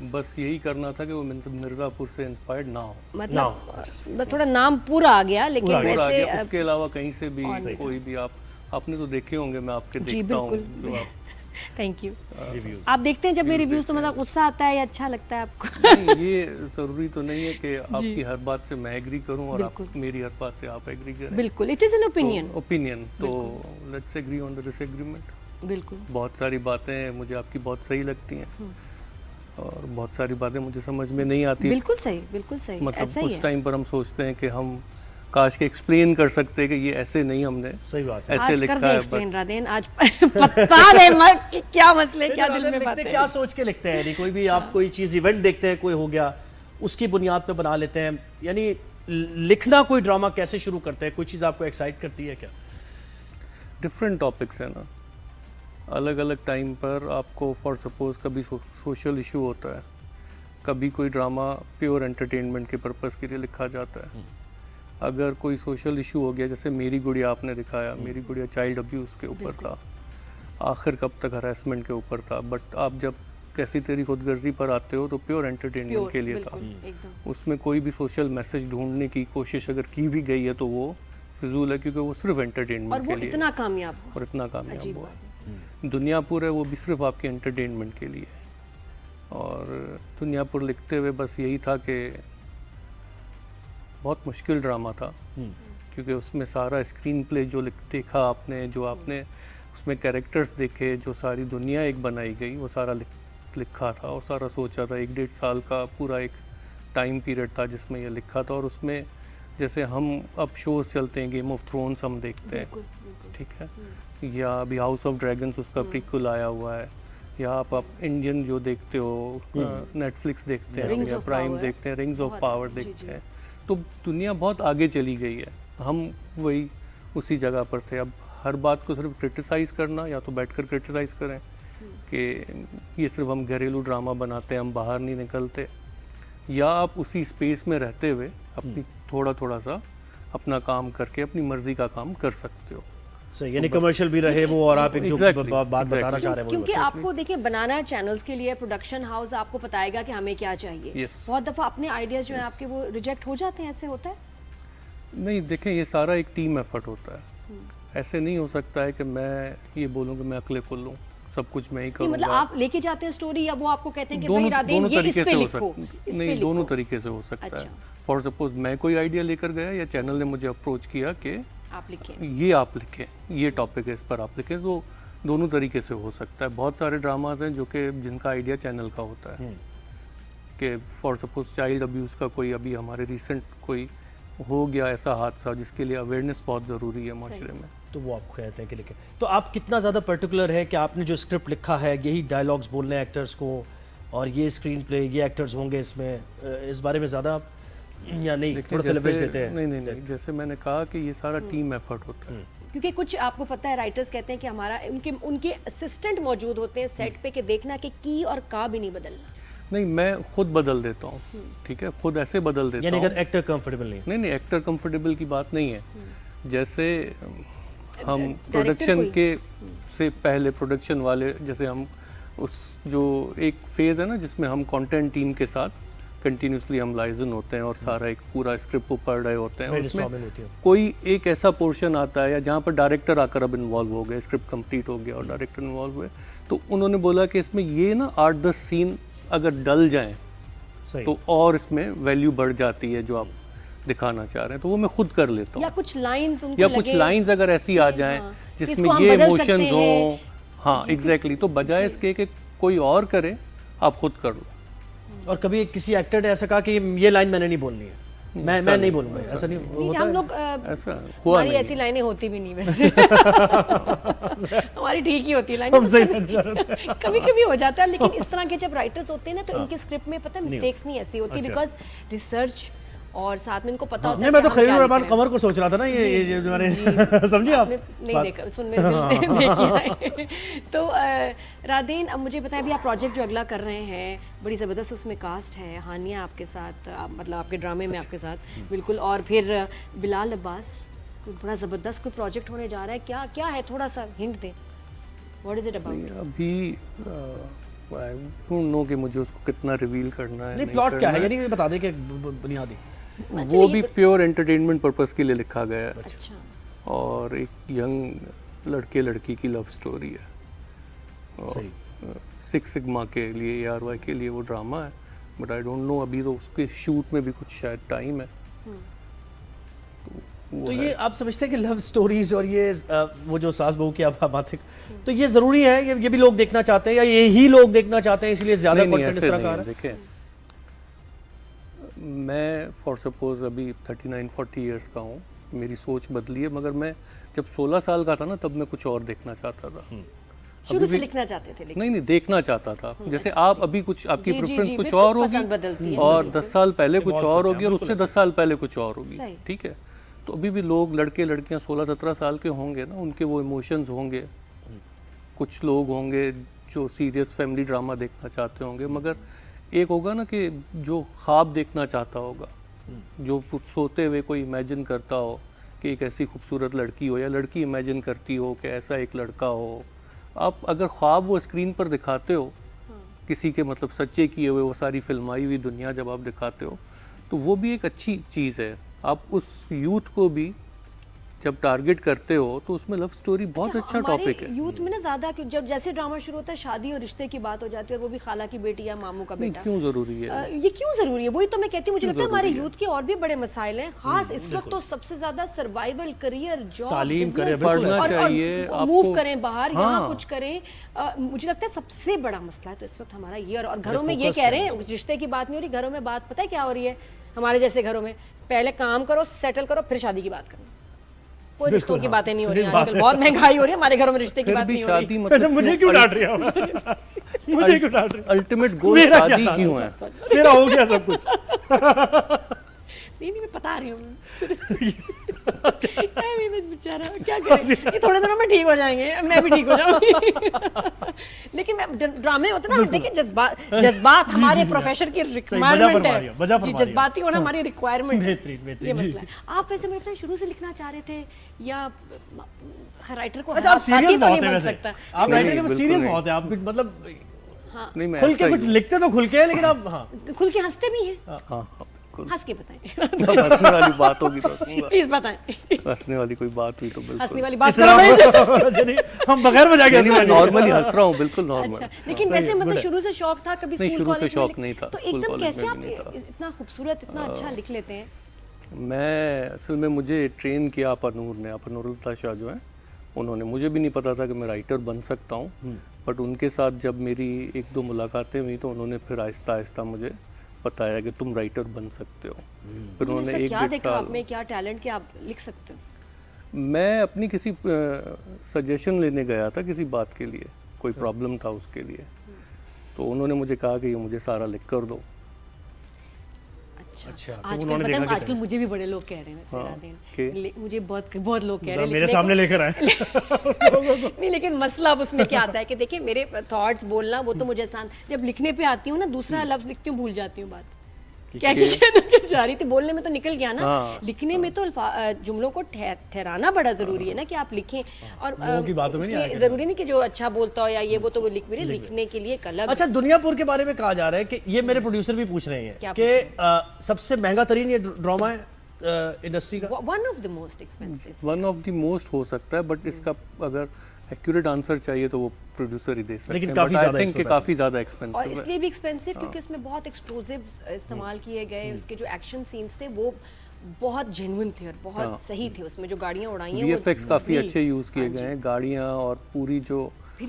बस यही करना था कि वो मिर्जापुर से इंस्पायर्ड ना हो, मतलब थोड़ा नाम पूरा आ गया, लेकिन वैसे उसके अलावा कहीं से भी कोई भी आपने तो देखे होंगे, मैं आपके देखता हूँ जो आप थैंक यू आप देखते हैं जब मेरे रिव्यूज, तो मतलब गुस्सा आता है या अच्छा लगता है आपको? नहीं, ये जरूरी तो नहीं है कि आपकी हर बात से मैं एग्री करूं और आप मेरी हर बात से आप एग्री करें। बिल्कुल, इट इज एन ओपिनियन। तो let's agree on the disagreement. बिल्कुल, बहुत सारी बातें मुझे आपकी बहुत सही लगती हैं और बहुत सारी बातें मुझे समझ में नहीं आती। बिल्कुल सही। मतलब उस टाइम पर हम सोचते हैं कि हम काश के एक्सप्लेन कर सकते हैं कि ये ऐसे नहीं, हमने सही बात है, ऐसे लिखा है। एक्सप्लेन रादेन आज बता दे मत कि क्या मसले, क्या दिल में बातें, क्या सोच के लिखते हैं। कोई भी आप कोई चीज इवेंट देखते हैं, कोई हो गया, उसकी बुनियाद पे बना लेते हैं। यानी लिखना कोई ड्रामा कैसे शुरू करते हैं? कोई चीज आपको एक्साइट करती है क्या? डिफरेंट टॉपिक्स है ना, अलग अलग टाइम पर आपको, फॉर सपोज कभी सोशल इशू होता है, कभी कोई ड्रामा प्योर एंटरटेनमेंट के पर्पस के लिए लिखा जाता है। अगर कोई सोशल इशू हो गया, जैसे मेरी गुड़िया आपने दिखाया, मेरी गुड़िया चाइल्ड अब्यूज़ के ऊपर था, आखिर कब तक हरासमेंट के ऊपर था, बट आप जब कैसी तेरी खुदगर्जी पर आते हो तो प्योर एंटरटेनमेंट के लिए था। उसमें कोई भी सोशल मैसेज ढूंढने की कोशिश अगर की भी गई है तो वो फिजूल है, क्योंकि वो सिर्फ एंटरटेनमेंट के लिए इतना कामयाब हुआ। दुनियापुर है, वो भी सिर्फ आपके एंटरटेनमेंट के लिए। और दुनियापुर लिखते हुए बस यही था कि बहुत मुश्किल ड्रामा था, क्योंकि उसमें सारा स्क्रीन प्ले जो देखा आपने, जो आपने उसमें कैरेक्टर्स देखे, जो सारी दुनिया एक बनाई गई, वो सारा लिखा था और सारा सोचा था। 1-1.5 साल का पूरा एक टाइम पीरियड था जिसमें ये लिखा था। और उसमें जैसे हम अब शोज़ चलते हैं, गेम ऑफ थ्रोन्स हम देखते हैं, ठीक है, या अभी हाउस ऑफ ड्रैगन्स उसका प्रीक्वल आया हुआ है, या आप इंडियन जो देखते हो, नेटफ्लिक्स देखते हैं या प्राइम देखते हैं, रिंग्स ऑफ पावर देखते हैं। तो दुनिया बहुत आगे चली गई है, हम वही उसी जगह पर थे। अब हर बात को सिर्फ क्रिटिसाइज़ करना, या तो बैठकर क्रिटिसाइज़ करें कि ये सिर्फ हम घरेलू ड्रामा बनाते हैं, हम बाहर नहीं निकलते, या आप उसी स्पेस में रहते हुए अपनी थोड़ा सा अपना काम करके अपनी मर्जी का काम कर सकते हो। सही, यानी कमर्शियल भी रहे वो, और आप एक जो बात बताना चाह रहे हैं, क्योंकि आपको देखिए बनाना चैनल्स के लिए प्रोडक्शन हाउस आपको बताएगा कि हमें क्या चाहिए। बहुत दफ़ा अपने आइडिया जो है आपके वो रिजेक्ट हो जाते हैं, ऐसे होता है? नहीं, देखें, ये सारा एक टीम एफर्ट होता है। ऐसे नहीं हो सकता है कि मैं ये बोलूँ कि मैं अकेले खुल लूँ, सब कुछ मैं ही करूँगा। मतलब आप लेके जाते हैं स्टोरी, या वो आपको कहते हैं कि भाई रादेन ये इस पे लिखो? नहीं, दोनों तरीके से हो सकता है। फॉर सपोज मैं कोई आइडिया लेकर गया, या चैनल ने मुझे अप्रोच किया कि आप लिखें, ये टॉपिक है, इस पर आप लिखें, तो दोनों तरीके से हो सकता है। बहुत सारे ड्रामाज हैं जो कि जिनका आइडिया चैनल का होता है, कि फॉर सपोज चाइल्ड अब्यूज़ का कोई अभी हमारे रिसेंट कोई हो गया ऐसा हादसा जिसके लिए अवेयरनेस बहुत ज़रूरी है माशरे में, तो वो आपको कहते हैं कि लिखे। तो आप कितना ज़्यादा पर्टिकुलर है कि आपने जो स्क्रिप्ट लिखा है यही डायलॉग्स बोलने हैं एक्टर्स को, और ये स्क्रीन प्ले, ये एक्टर्स होंगे इसमें, इस बारे में ज़्यादा या नहीं थोड़ा सेलिब्रेट देते हैं? नहीं, जैसे मैंने कहा कि ये सारा टीम एफर्ट होता है। क्योंकि कुछ आपको पता है राइटर्स कहते हैं कि हमारा उनके असिस्टेंट मौजूद होते हैं सेट पे कि देखना कि की और का भी नहीं बदलना। नहीं, मैं खुद बदल देता हूँ, ठीक है, खुद ऐसे बदल देता यानी हूँ। अगर एक्टर कंफर्टेबल नहीं, एक्टर कंफर्टेबल की बात नहीं है। जैसे हम प्रोडक्शन के से पहले प्रोडक्शन वाले, जैसे हम उस जो एक फेज है ना जिसमें हम कंटेंट टीम के साथ कंटिन्यूसली हम लाइजन होते हैं और सारा एक पूरा स्क्रिप्ट को पढ़ रहे होते हैं, उसमें कोई एक ऐसा पोर्शन आता है या जहाँ पर डायरेक्टर आकर अब इन्वॉल्व हो गए, स्क्रिप्ट कंप्लीट हो गया और डायरेक्टर इन्वॉल्व हुए, तो उन्होंने बोला कि इसमें ये ना 8-10 सीन अगर डल जाएं तो और इसमें वैल्यू बढ़ जाती है जो आप दिखाना चाह रहे हैं, तो वो मैं खुद कर लेता हूँ। या कुछ लाइंस अगर ऐसी आ जाएं जिसमें ये इमोशंस हो, हाँ एग्जैक्टली, तो बजाय इसके कि कोई और करे आप खुद कर लो। और कभी किसी एक्टर ने ऐसा कहा कि ये लाइन मैंने नहीं बोलनी है, मैं नहीं बोलूंगा, ऐसा नहीं होता? हम लोग ऐसा हुआ हमारी ऐसी लाइनें होती भी नहीं वैसे। हमारी ठीक ही होती है लाइनें, कभी कभी हो जाता है, लेकिन इस तरह के जब राइटर्स होते हैं ना तो इनके स्क्रिप्ट में पता है मिस्टेक्स नहीं ऐसी होती, बिकॉज रिसर्च और साथ में इनको पता होता है। मैं तो खलील रहमान कमर को सोच रहा था ना, ये मैंने समझे आप नहीं देखा, सुन मेरे दिल देखिए। तो रादेन, अब मुझे बताएं अभी आप प्रोजेक्ट जो अगला कर रहे हैं, बड़ी ज़बरदस्त उसमें कास्ट है, हानिया आपके साथ, मतलब आपके ड्रामे में आपके साथ बिल्कुल, और फिर बिलाल अब्बास, बड़ा ज़बरदस्त कोई प्रोजेक्ट होने जा रहा है, क्या है, थोड़ा सा हिंट दें, व्हाट इज इट अबाउट? अभी आई डोंट नो कि मुझे उसको कितना रिवील करना है। नहीं, प्लॉट क्या है, यानी बता दें कि बुनियादी वो भी प्योर एंटरटेनमेंट पर्पस के लिए लिखा गया है। अच्छा। और एक यंग लड़के लड़की की लव स्टोरी है, और 6 सिग्मा के लिए, ARY के लिए वो ड्रामा है, बट आई डोंट नो अभी तो उसके शूट में भी कुछ शायद टाइम है। तो ये आप समझते हैं कि लव स्टोरीज और ये वो जो सास बहू की आप बातें, तो ये जरूरी है, ये भी लोग देखना चाहते हैं या ये ही लोग देखना चाहते हैं इसलिए ज्यादा कंटेंट इस तरह का आ रहा है? देखिए, मैं फॉर सपोज अभी 39-40 इयर्स का हूँ, मेरी सोच बदली है, मगर मैं जब 16 साल का था ना तब मैं कुछ और देखना चाहता था। शुरू से लिखना चाहते थे, लेकिन नहीं देखना चाहता था। जैसे आप अभी कुछ, आपकी प्रेफरेंस कुछ और होगी और 10 साल पहले कुछ और होगी और उससे 10 साल पहले कुछ और होगी, ठीक है? तो अभी भी लोग, लड़के लड़कियां 16-17 साल के होंगे ना, उनके वो इमोशंस होंगे। कुछ लोग होंगे जो सीरियस फैमिली ड्रामा देखना चाहते होंगे, मगर एक होगा ना कि जो ख्वाब देखना चाहता होगा, जो सोते हुए कोई इमेजिन करता हो कि एक ऐसी खूबसूरत लड़की हो, या लड़की इमेजिन करती हो कि ऐसा एक लड़का हो। आप अगर ख्वाब वो स्क्रीन पर दिखाते हो, किसी के मतलब सच्चे किए हुए वो सारी फिल्माई हुई दुनिया जब आप दिखाते हो, तो वो भी एक अच्छी चीज़ है। आप उस यूथ को भी जब टारगेट करते हो तो उसमें लव स्टोरी बहुत अच्छा टॉपिक है। यूथ में ना ज़्यादा, जब जैसे ड्रामा शुरू होता है शादी और रिश्ते की बात हो जाती है, और वो भी खाला की बेटी या मामू का बेटा। क्यों ज़रूरी है ये क्यों ज़रूरी है? वही तो मैं कहती हूँ, मुझे लगता है हमारे यूथ के और भी बड़े मसाइल हैं, खास इस वक्त तो सबसे ज़्यादा सर्वाइवल, करियर, जॉब, तालीम करें, पढ़ना चाहिए, मूव करें बाहर, यहाँ कुछ करें। मुझे लगता है सबसे बड़ा मसला है तो इस वक्त हमारा ये, और घरों में ये कह रहे हैं, रिश्ते की बात नहीं हो रही, घरों में बात पता है क्या हो रही है हमारे जैसे घरों में? पहले काम करो, सेटल करो, फिर शादी की बात करो। कोई रिश्तों की बातें नहीं हो रही आजकल, बहुत महंगाई हो रही है, हमारे घरों में रिश्ते की बात नहीं हो रही। शादी मतलब मुझे क्यों डांट रही हो? मुझे क्यों डांट रही हो? अल्टीमेट गोल शादी क्यों है? तेरा हो गया सब कुछ। नहीं, मैं बता रही हूँ। बेचारा क्या करें, ये थोड़े दिनों में ठीक हो जाएंगे, मैं भी ठीक हो जाऊंगी। लेकिन मैं ड्रामे होते ना, देखिए जज्बात हमारे प्रोफेशन की रिक्वायरमेंट है, जज्बाती होना हमारी रिक्वायरमेंट है, ये मसला है। आप वैसे मेरे शुरू से लिखना चाह रहे थे या राइटर को? अच्छा, आप सीरियस तो नहीं बन सकता, आप राइटर के सीरियस बहुत है, आप कुछ मतलब खुल के कुछ लिखते तो खुल के, लेकिन आप खुल के हंसते भी हैं। हंस के बताएं। हंसने वाली बात होगी तो हंसूंगा, प्लीज बताएं। हंसने वाली कोई बात हुई तो बिल्कुल हंसने वाली बात करो। हम बगैर मजा के मैं नॉर्मली हंस रहा हूँ, बिल्कुल नॉर्मल। लेकिन वैसे मतलब शुरू से शौक था, कभी नहीं, शुरू से शौक नहीं था, तो एकदम कैसे आप इतना खूबसूरत, इतना अच्छा लिख लेते हैं? मैं असल में, मुझे ट्रेन किया अपनूर ने, अपनूरुल्लाह शाह जो है, उन्होंने, मुझे भी नहीं पता था कि मैं राइटर बन सकता हूँ, बट उनके साथ जब मेरी 1-2 मुलाकातें हुई तो उन्होंने फिर आहिस्ता आहिस्ता मुझे बताया कि तुम राइटर बन सकते हो। फिर उन्होंने 1-1.5 साल, आप में क्या टैलेंट, कि आप लिख सकते हो? मैं अपनी किसी सजेशन लेने गया था किसी बात के लिए, कोई प्रॉब्लम था उसके लिए, तो उन्होंने मुझे कहा कि ये मुझे सारा लिख कर दो। अच्छा, तो आजकल उन्होंने देखा मतलब कि आजकल मुझे भी बड़े लोग कह रहे हैं वैसे राधेन, मुझे बहुत बहुत लोग कह रहे हैं मेरे लिखने सामने को। लेकर आए। नहीं, लेकिन मसला अब उसमें क्या आता है कि देखिए मेरे थॉट्स बोलना वो तो मुझे आसान, जब लिखने पे आती हूँ ना दूसरा लफ्ज लिखती हूँ भूल जाती हूँ बात क्या जा रही थी, बोलने में तो निकल गया ना, लिखने में तो जुमलों को ठहराना बड़ा जरूरी है ना कि आप लिखें, और इसलिए जरूरी नहीं कि जो अच्छा बोलता हो या ये वो तो वो लिख भी रहे, लिखने के लिए एक अलग। अच्छा, दुनियापुर के बारे में कहा जा रहा है कि ये मेरे प्रोड्यूसर भी पूछ रहे हैं कि सबसे महंगा तरीन ये ड्रामा है इंडस्ट्री का। One of the most expensive, one of the most हो सकता है, बट इसका अगर एक्यूरेट आंसर चाहिए तो वो प्रोड्यूसर ही दे सकते हैं, लेकिन काफी ज्यादा आई थिंक कि काफी ज्यादा एक्सपेंसिव और है। इसलिए भी एक्सपेंसिव क्योंकि उसमें बहुत एक्सप्लोजिव्स इस्तेमाल किए गए, उसके जो एक्शन सीन्स थे वो बहुत जेन्युइन थे और बहुत सही थे, उसमें जो गाड़ियां उड़ाई हैं वीएफएक्स काफी अच्छे यूज किए गए हैं, गाड़ियां और पूरी जो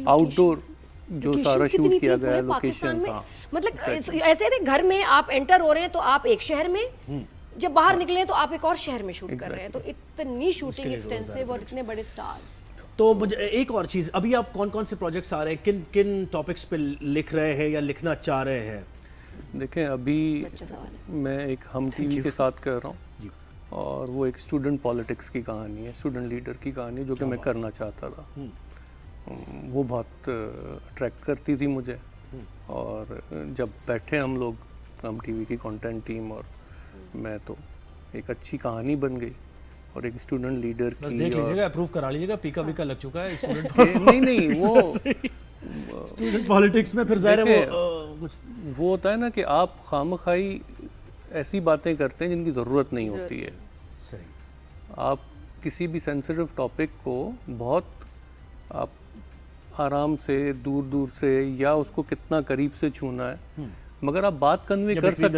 आउटडोर जो सारा शूट किया गया है, लोकेशंस, मतलब ऐसे थे घर में आप एंटर हो रहे हैं तो आप एक शहर में, जब बाहर निकले तो आप एक और शहर में शूट कर रहे हैं, तो इतनी शूटिंग एक्सटेंसिव और इतने बड़े स्टार्स। तो मुझे एक और चीज़, अभी आप कौन कौन से प्रोजेक्ट्स आ रहे हैं, किन किन टॉपिक्स पे लिख रहे हैं या लिखना चाह रहे हैं? देखें, अभी मैं एक हम टीवी के साथ कर रहा हूँ और वो एक स्टूडेंट पॉलिटिक्स की कहानी है, स्टूडेंट लीडर की कहानी, जो कि मैं करना चाहता था। वो बहुत अट्रैक्ट करती थी मुझे, और जब बैठे हम लोग, हम टीवी की कंटेंट टीम और मैं, तो एक अच्छी कहानी बन गई और एक स्टूडेंट लीडर बस की। देख लीजिएगा, अप्रूव करा लीजिएगा, पीका बीका लग चुका है स्टूडेंट नहीं वो स्टूडेंट पॉलिटिक्स में फिर ज़ाहिर है वो होता है ना कि आप खामखाई ऐसी बातें करते हैं जिनकी ज़रूरत नहीं होती है। सही, आप किसी भी सेंसिटिव टॉपिक को बहुत आप आराम से, दूर दूर से, या उसको कितना करीब से छूना है, मगर आप बात कन्वे कर सकते हैं,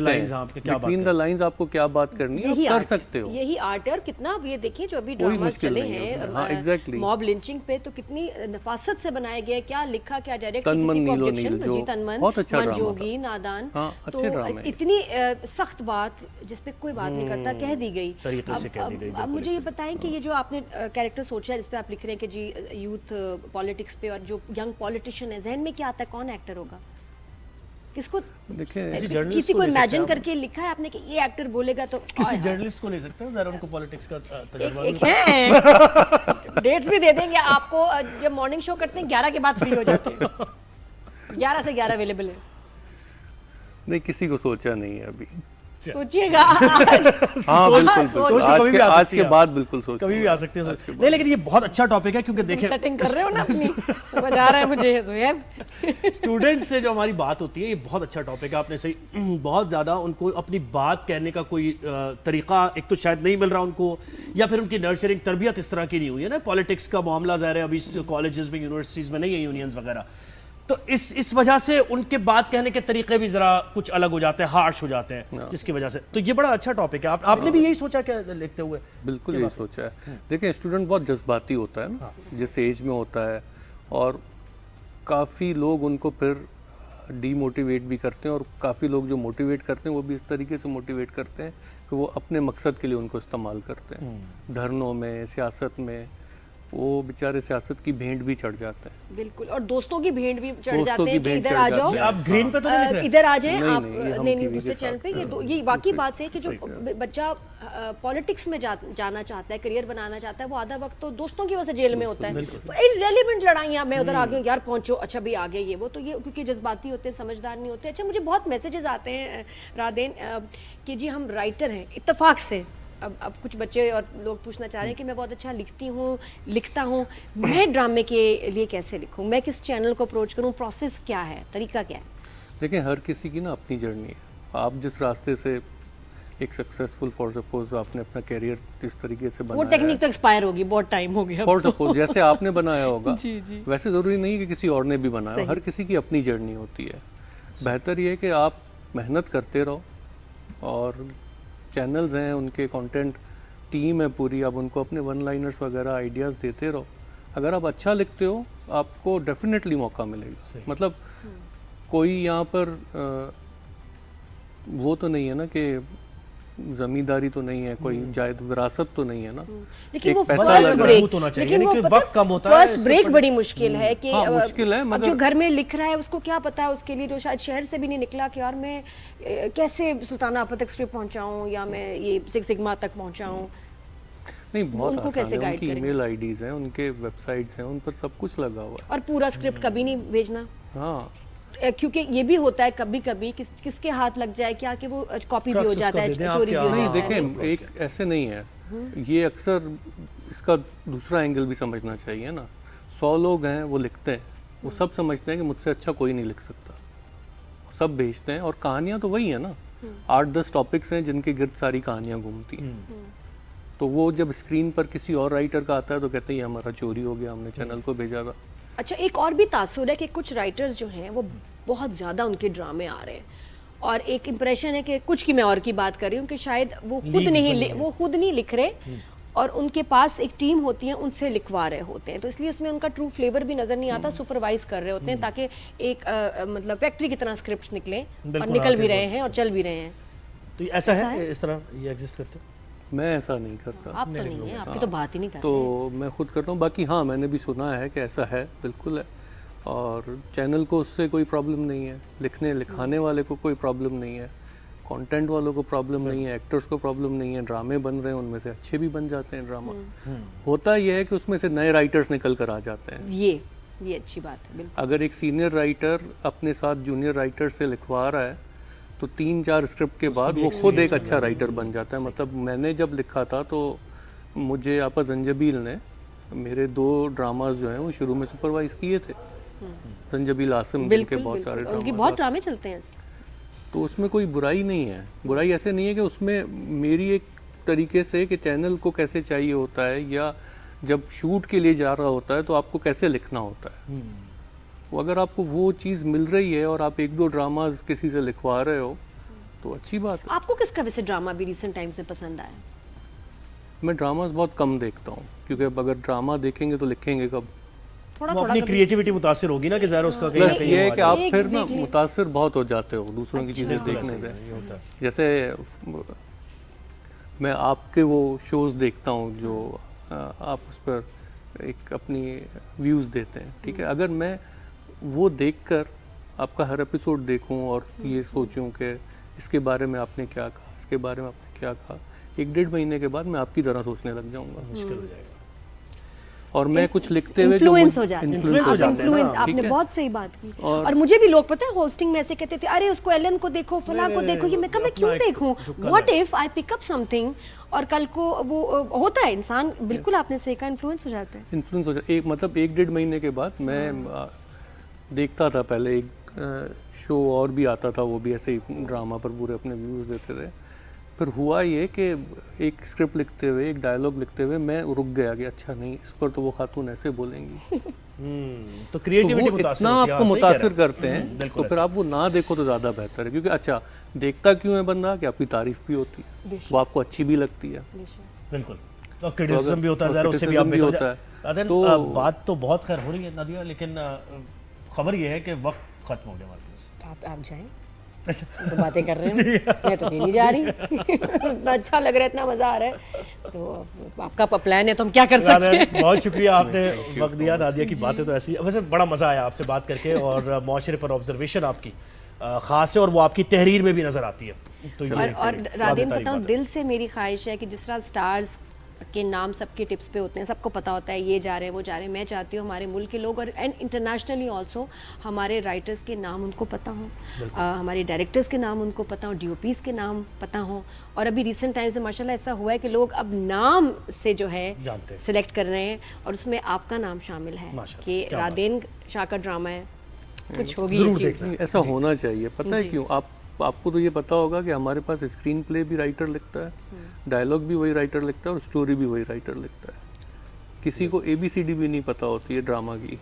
बिटवीन द लाइंस आपको क्या बात करनी है, आप कर सकते हो। यही आर्ट है। और कितना अब ये देखिए जो अभी ड्रामास चले हैं मॉब लिंचिंग पे, तो कितनी नफासत से बनाया गया है, क्या लिखा, क्या डायरेक्ट, बहुत अच्छा जोगी नादान, तो इतनी सख्त बात जिसपे कोई बात नहीं करता कह दी गई। अब मुझे ये बताएं कि ये जो आपने कैरेक्टर सोचा है जिसपे आप लिख रहे हैं कि जी यूथ पॉलिटिक्स पे, और जो यंग पॉलिटिशियन है, जहन में क्या आता है कौन एक्टर होगा, किसको, किसी को इमेजिन करके लिखा है आपने कि ये एक्टर बोलेगा, तो किसी जर्नलिस्ट को ले सकते हैं, जरा उनको पॉलिटिक्स का तजुर्बा डेट्स भी दे देंगे आपको, जब मॉर्निंग शो करते हैं 11 के बाद फ्री हो जाते हैं, 11 से 11 अवेलेबल है। नहीं, किसी को सोचा नहीं है अभी, सोचिएगा आज के बाद बिल्कुल सोच, कभी भी आ सकते हैं। नहीं, लेकिन ये बहुत अच्छा टॉपिक है क्योंकि देखिए सेटिंग कर रहे हो ना अपनी, समझ आ रहा है मुझे ज़ुहैब। स्टूडेंट्स से जो हमारी बात होती है, ये बहुत अच्छा टॉपिक है, आपने सही, बहुत ज़्यादा उनको अपनी बात कहने का कोई तरीका एक तो शायद नहीं मिल रहा उनको, या फिर उनकी नर्चरिंग तरबियत इस तरह की नहीं हुई है ना। पॉलिटिक्स का मामला ज़ाहिर है अभी कॉलेजेस में, यूनिवर्सिटीज़ में नहीं है, यूनियंस वगैरह, तो इस वजह से उनके बात कहने के तरीके भी जरा कुछ अलग हो जाते हैं, हार्श हो जाते हैं, जिसकी वजह से। तो ये बड़ा अच्छा टॉपिक है। आपने भी यही सोचा क्या लिखते हुए? बिल्कुल यही सोचा है। देखिए, स्टूडेंट बहुत जज्बाती होता है ना, जिस एज में होता है, और काफ़ी लोग उनको फिर डीमोटिवेट भी करते हैं, और काफ़ी लोग जो मोटिवेट करते हैं वो भी इस तरीके से मोटिवेट करते हैं कि वो अपने मकसद के लिए उनको इस्तेमाल करते हैं। धरनों में, सियासत में वो बेचारे सियासत की भेंट भी चढ़ जाते हैं। बिल्कुल, और दोस्तों की भेंट भी चढ़ जाते हैं कि इधर आ जाओ, आप ग्रीन पे तो नहीं लिख रहे? इधर आ जाएं आप, नहीं दूसरे चैनल पे। ये वाकई बात है कि जो बच्चा पॉलिटिक्स में जाना चाहता है, करियर बनाना चाहता है, वो आधा वक्त तो दोस्तों की वजह से जेल में होता है। इररिलेवेंट लड़ाइयाँ, मैं उधर आ गई यार, पहुंचो, अच्छा भी आ गए ये वो, तो ये क्योंकि जज्बाती होते हैं, समझदार नहीं होते। अच्छा, मुझे बहुत मैसेजेस आते हैं रादेन कि जी हम राइटर हैं, इत्तेफाक से अब कुछ बच्चे और लोग पूछना चाह रहे हैं कि मैं बहुत अच्छा लिखता हूँ, मैं ड्रामे के लिए कैसे लिखूँ, मैं किस चैनल को अप्रोच करूँ, प्रोसेस क्या है, तरीका क्या है? देखिए, हर किसी की ना अपनी जर्नी है। आप जिस रास्ते से एक सक्सेसफुल, फॉर सपोज आपने अपना कैरियर जिस तरीके से बनाया, वो टेक्निक तो एक्सपायर होगी, बहुत टाइम हो गया। फॉर सपोज जैसे आपने बनाया होगा वैसे ज़रूरी नहीं कि किसी और ने भी बनाया। हर किसी की अपनी जर्नी होती है। बेहतर ये है कि आप मेहनत करते रहो, और चैनल्स हैं, उनके कंटेंट टीम है पूरी, आप उनको अपने वन लाइनर्स वगैरह आइडियाज़ देते रहो। अगर आप अच्छा लिखते हो आपको डेफिनेटली मौका मिलेगा। मतलब कोई यहाँ पर वो तो नहीं है ना कि जमींदारी तो नहीं है, कोई जायद विरासत तो नहीं है ना। लेकिन एक वो पैसा फर्स्ट लगा- ब्रेक, मजबूत होना चाहिए, लेकिन लेकिन वो वक्त कम होता है, फर्स्ट इसके ब्रेक ऊपर- बड़ी मुश्किल है कि हाँ, मुश्किल है, अब मगर जो घर में लिख रहा है उसको क्या पता है, उसके लिए जो शायद शहर से भी नहीं निकला कि यार मैं कैसे सुल्ताना आपा तक स्क्रिप्ट पहुंचाऊं या मैं ये सिक्स सिग्मा तक पहुंचाऊं। नहीं, बहुत उनको आसान कैसे है। गाइड उनकी करेंगे? ईमेल आईडीज हैं, उनके वेबसाइट्स हैं, उन पर सब कुछ लगा हुआ है। और पूरा स्क्रिप्ट कभी नहीं भेजना, हाँ, क्योंकि ये भी होता है कभी कभी किसके हाथ लग जाए क्या कि वो कॉपी भी हो Crux जाता उसको है, दे दें आप चोरी भी क्या? हो नहीं जाता है। देखें, एक ऐसे नहीं है, ये अक्सर इसका दूसरा एंगल भी समझना चाहिए ना। 100 लोग हैं वो लिखते हैं, वो सब समझते हैं कि मुझसे अच्छा कोई नहीं लिख सकता, सब भेजते हैं, और कहानियाँ तो वही है ना, 8-10 टॉपिक्स हैं जिनके गिर्द सारी कहानियाँ घूमती हैं। तो वो जब स्क्रीन पर किसी और राइटर का आता है तो कहते हैं ये हमारा चोरी हो गया, हमने चैनल को भेजा था। अच्छा, एक और भी तासुर है कि कुछ राइटर्स जो हैं वो बहुत ज़्यादा उनके ड्रामे आ रहे हैं, और एक इम्प्रेशन है कि कुछ की मैं और की बात कर रही हूँ कि शायद वो खुद नहीं लिख रहे और उनके पास एक टीम होती है, उनसे लिखवा रहे होते हैं, तो इसलिए उसमें उनका ट्रू फ्लेवर भी नज़र नहीं आता, सुपरवाइज कर रहे होते हैं ताकि एक मतलब फैक्ट्री की तरह स्क्रिप्ट्स निकले और बिल्कुल, निकल भी आपके रहे हैं और चल भी रहे हैं। तो ऐसा है, इस तरह ये एग्जिस्ट करते हैं? मैं ऐसा नहीं करता। आप तो नहीं है, आपकी तो बात ही नहीं करते। तो मैं खुद करता हूँ, बाकी हाँ मैंने भी सुना है कि ऐसा है, बिल्कुल है, और चैनल को उससे कोई प्रॉब्लम नहीं है, लिखाने वाले को कोई प्रॉब्लम नहीं है, कंटेंट वालों को प्रॉब्लम नहीं है, एक्टर्स को प्रॉब्लम नहीं है, ड्रामे बन रहे हैं उनमें से अच्छे भी बन जाते हैं ड्रामा। होता यह है कि उसमें से नए राइटर्स निकल कर आ जाते हैं। ये अच्छी बात है, बिल्कुल। अगर एक सीनियर राइटर अपने साथ जूनियर राइटर से लिखवा रहा है तो 3-4 स्क्रिप्ट के बाद वो खुद एक अच्छा राइटर बन जाता है। मतलब मैंने जब लिखा था तो मुझे आपा जंजबील ने मेरे 2 ड्रामाज जो हैं वो शुरू में सुपरवाइज किए थे। जंजबील आसिम जिनके बहुत सारे उनकी ड्रामा, बहुत ड्रामे चलते हैं। तो उसमें कोई बुराई नहीं है। बुराई ऐसे नहीं है कि उसमें मेरी एक तरीके से कि चैनल को कैसे चाहिए होता है, या जब शूट के लिए जा रहा होता है तो आपको कैसे लिखना होता है। वो अगर आपको वो चीज़ मिल रही है और आप 1-2 ड्रामाज किसी से लिखवा रहे हो तो अच्छी बात है। आपको किसका वैसे ड्रामा भी रिसेंट टाइम से पसंद आया? मैं ड्रामाज बहुत कम देखता हूँ, क्योंकि अब अगर ड्रामा देखेंगे तो लिखेंगे कब। थोड़ा वो अपनी क्रिएटिविटी मुतासिर होगी ना कि ज़ाहिर उसका कहीं ना प्लस कहीं ये है वो कि आ आप जाए। फिर ना मुतासिर बहुत हो जाते हो दूसरों की चीज़ें देखने ये से। होता है। जैसे मैं आपके वो शोज़ देखता हूँ जो आप उस पर एक अपनी व्यूज़ देते हैं, ठीक है। अगर मैं वो देखकर आपका हर एपिसोड देखूं और ये सोचूं कि इसके बारे में आपने क्या कहा, इसके बारे में आपने क्या कहा, 1-1.5 महीने के बाद मैं आपकी तरह सोचने लग जाऊंगा। मुश्किल हो जाएगा। और मैं कुछ लिखते हुए इन्फ्लुएंस हो जाते हैं। influence हो जाते हैं, इन्फ्लुएंस, हाँ, आपने ठीक है। बहुत सही बात की। और मुझे भी लोग पता है होस्टिंग में ऐसे कहते थे, अरे उसको एलन को देखो, फला को देखो, ये मैं कब क्यों देखूं, what if I pick up something, और कल को वो होता है इंसान, बिल्कुल आपने सही कहा, इन्फ्लुएंस हो जाता है। इन्फ्लुएंस हो जाए। मतलब 1-1.5 महीने के बाद मैं देखता था, पहले एक शो और भी आता था, वो भी ऐसे ही ड्रामा पर पूरे अपने व्यूज़ देते थे। फिर हुआ ये कि एक स्क्रिप्ट लिखते हुए, एक डायलॉग लिखते हुए मैं रुक गया कि अच्छा नहीं, इस पर तो वो खातून ऐसे बोलेंगी। तो क्रिएटिविटी वो इतना आपको मुतासिर करते हैं, तो फिर आप वो ना देखो तो ज़्यादा बेहतर है। क्योंकि अच्छा देखता क्यों है बंदा कि आपकी तारीफ भी होती है, वो आपको अच्छी भी लगती है, बिल्कुल, और क्रिटिसिज्म भी होता है, ज़ाहिर उससे भी आप criticism भी बेहतर होता है। तो बात तो बहुत खैर हो रही है नादिया, लेकिन खबर ये है कि वक्त खत्म हो गया हमारे पास। आप जाएं, तो बातें कर रहे हैं, मैं तो नहीं जा रही। इतना अच्छा लग रहा है, इतना मजा आ रहा है, तो आपका प्लान है तो हम क्या कर सकते हैं। बहुत शुक्रिया, आपने वक्त दिया। नादिया की बातें तो ऐसी, वैसे बड़ा मजा आया आपसे बात करके, और मुआशरे पर ऑब्जर्वेशन आपकी खास है, और वो आपकी तहरीर में भी नजर आती है। तो और राधेन, बताऊं, दिल से मेरी ख्वाहिश है कि जिस तरह स्टार्स के नाम सबके टिप्स पे होते हैं, सबको पता होता है ये जा रहे हैं वो जा रहे हैं, मैं चाहती हूँ हमारे मुल्क के लोग और एंड इंटरनेशनली आल्सो हमारे राइटर्स के नाम उनको पता हो, हमारे डायरेक्टर्स के नाम उनको पता हो, DOPs के नाम पता हो। और अभी रिसेंट टाइम से माशाल्लाह ऐसा हुआ है कि लोग अब नाम से जो है सिलेक्ट कर रहे हैं, और उसमें आपका नाम शामिल है कि राधेन शाह का ड्रामा है, कुछ होगी ये चीज़। ऐसा होना चाहिए। पता है क्यों? आपको तो ये पता होगा कि हमारे पास स्क्रीन प्ले भी राइटर लिखता है, डायलॉग भी वही राइटर लिखता है, और स्टोरी भी वही राइटर लिखता है। किसी को ABCD भी नहीं पता होती है ड्रामा की,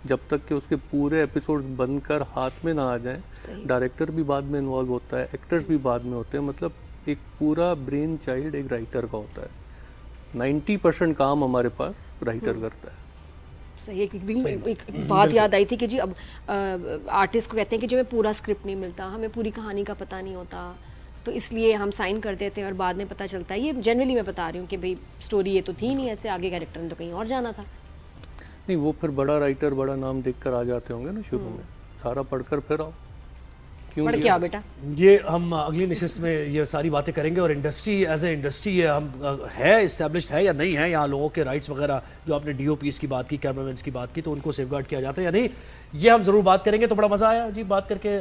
जब तक कि उसके पूरे एपिसोड्स बनकर हाथ में ना आ जाएं। डायरेक्टर भी बाद में इन्वॉल्व होता है, एक्टर्स भी बाद में होते हैं। मतलब एक पूरा ब्रेन चाइल्ड एक राइटर का होता है। 90% काम हमारे पास राइटर करता है। सही है। एक बात याद आई थी कि जी अब आर्टिस्ट को कहते हैं कि जो हमें पूरा स्क्रिप्ट नहीं मिलता, हमें पूरी कहानी का पता नहीं होता, तो इसलिए हम साइन कर देते हैं और बाद में पता चलता है, ये जनरली मैं बता रही हूँ कि भाई स्टोरी ये तो थी नहीं ऐसे, आगे कैरेक्टर ने तो कहीं और जाना था। नहीं, वो फिर बड़ा राइटर बड़ा नाम देखकर आ जाते होंगे ना शुरू में, सारा पढ़कर फिर आओ। पढ़ के आओ बेटा। ये हम अगली निशिस्त में ये सारी बातें करेंगे। और इंडस्ट्री एज ए इंडस्ट्री ये हम है इस्टेब्लिश्ड है या नहीं है, यहाँ लोगों के राइट्स वगैरह जो आपने डीओपीस की बात की, कैमरामैन्स की बात की, तो उनको सेफगार्ड किया जाता है या नहीं, ये हम ज़रूर बात करेंगे। तो बड़ा मज़ा आया जी बात करके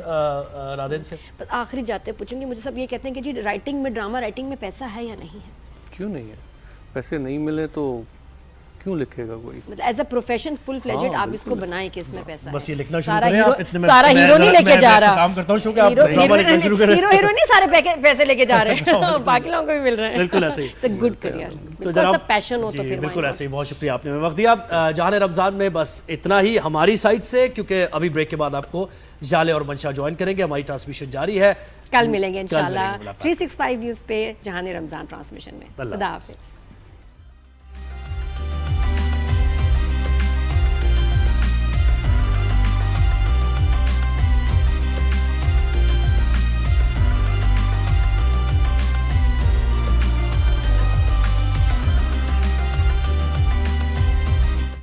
राधेन से। आखिरी जाते पूछूंगी, मुझे सब ये कहते हैं कि जी राइटिंग में, ड्रामा राइटिंग में पैसा है या नहीं है? क्यों नहीं है? पैसे नहीं मिले तो क्यों लिखेगा कोई? मतलब as a profession full fledged आप इसको बनाएं कि इसमें पैसा बस है। ये लिखना शुरू सारा करें हीरो, आप, इतने में सारा हीरो नहीं लेके जा रहा, काम करता हूं शो के आप ड्रामा लिखना शुरू करें। हीरो नहीं सारे पैसे लेके जा रहे हैं, बाकी लोगों को भी मिल रहे हैं। बिल्कुल ऐसे ही। इट्स अ गुड करियर, तो जरा सब पैशन हो तो फिर बिल्कुल ऐसे ही। बहुत शुक्रिया, आपने वक्त दिया। जहान रमजान में बस इतना ही हमारी साइड से, क्योंकि अभी ब्रेक के बाद आपको जाले और मंशा ज्वाइन करेंगे, हमारी ट्रांसमिशन जारी है। कल मिलेंगे इंशाल्लाह 365 न्यूज़ पे जहान रमजान ट्रांसमिशन में। खुदा हाफिज़।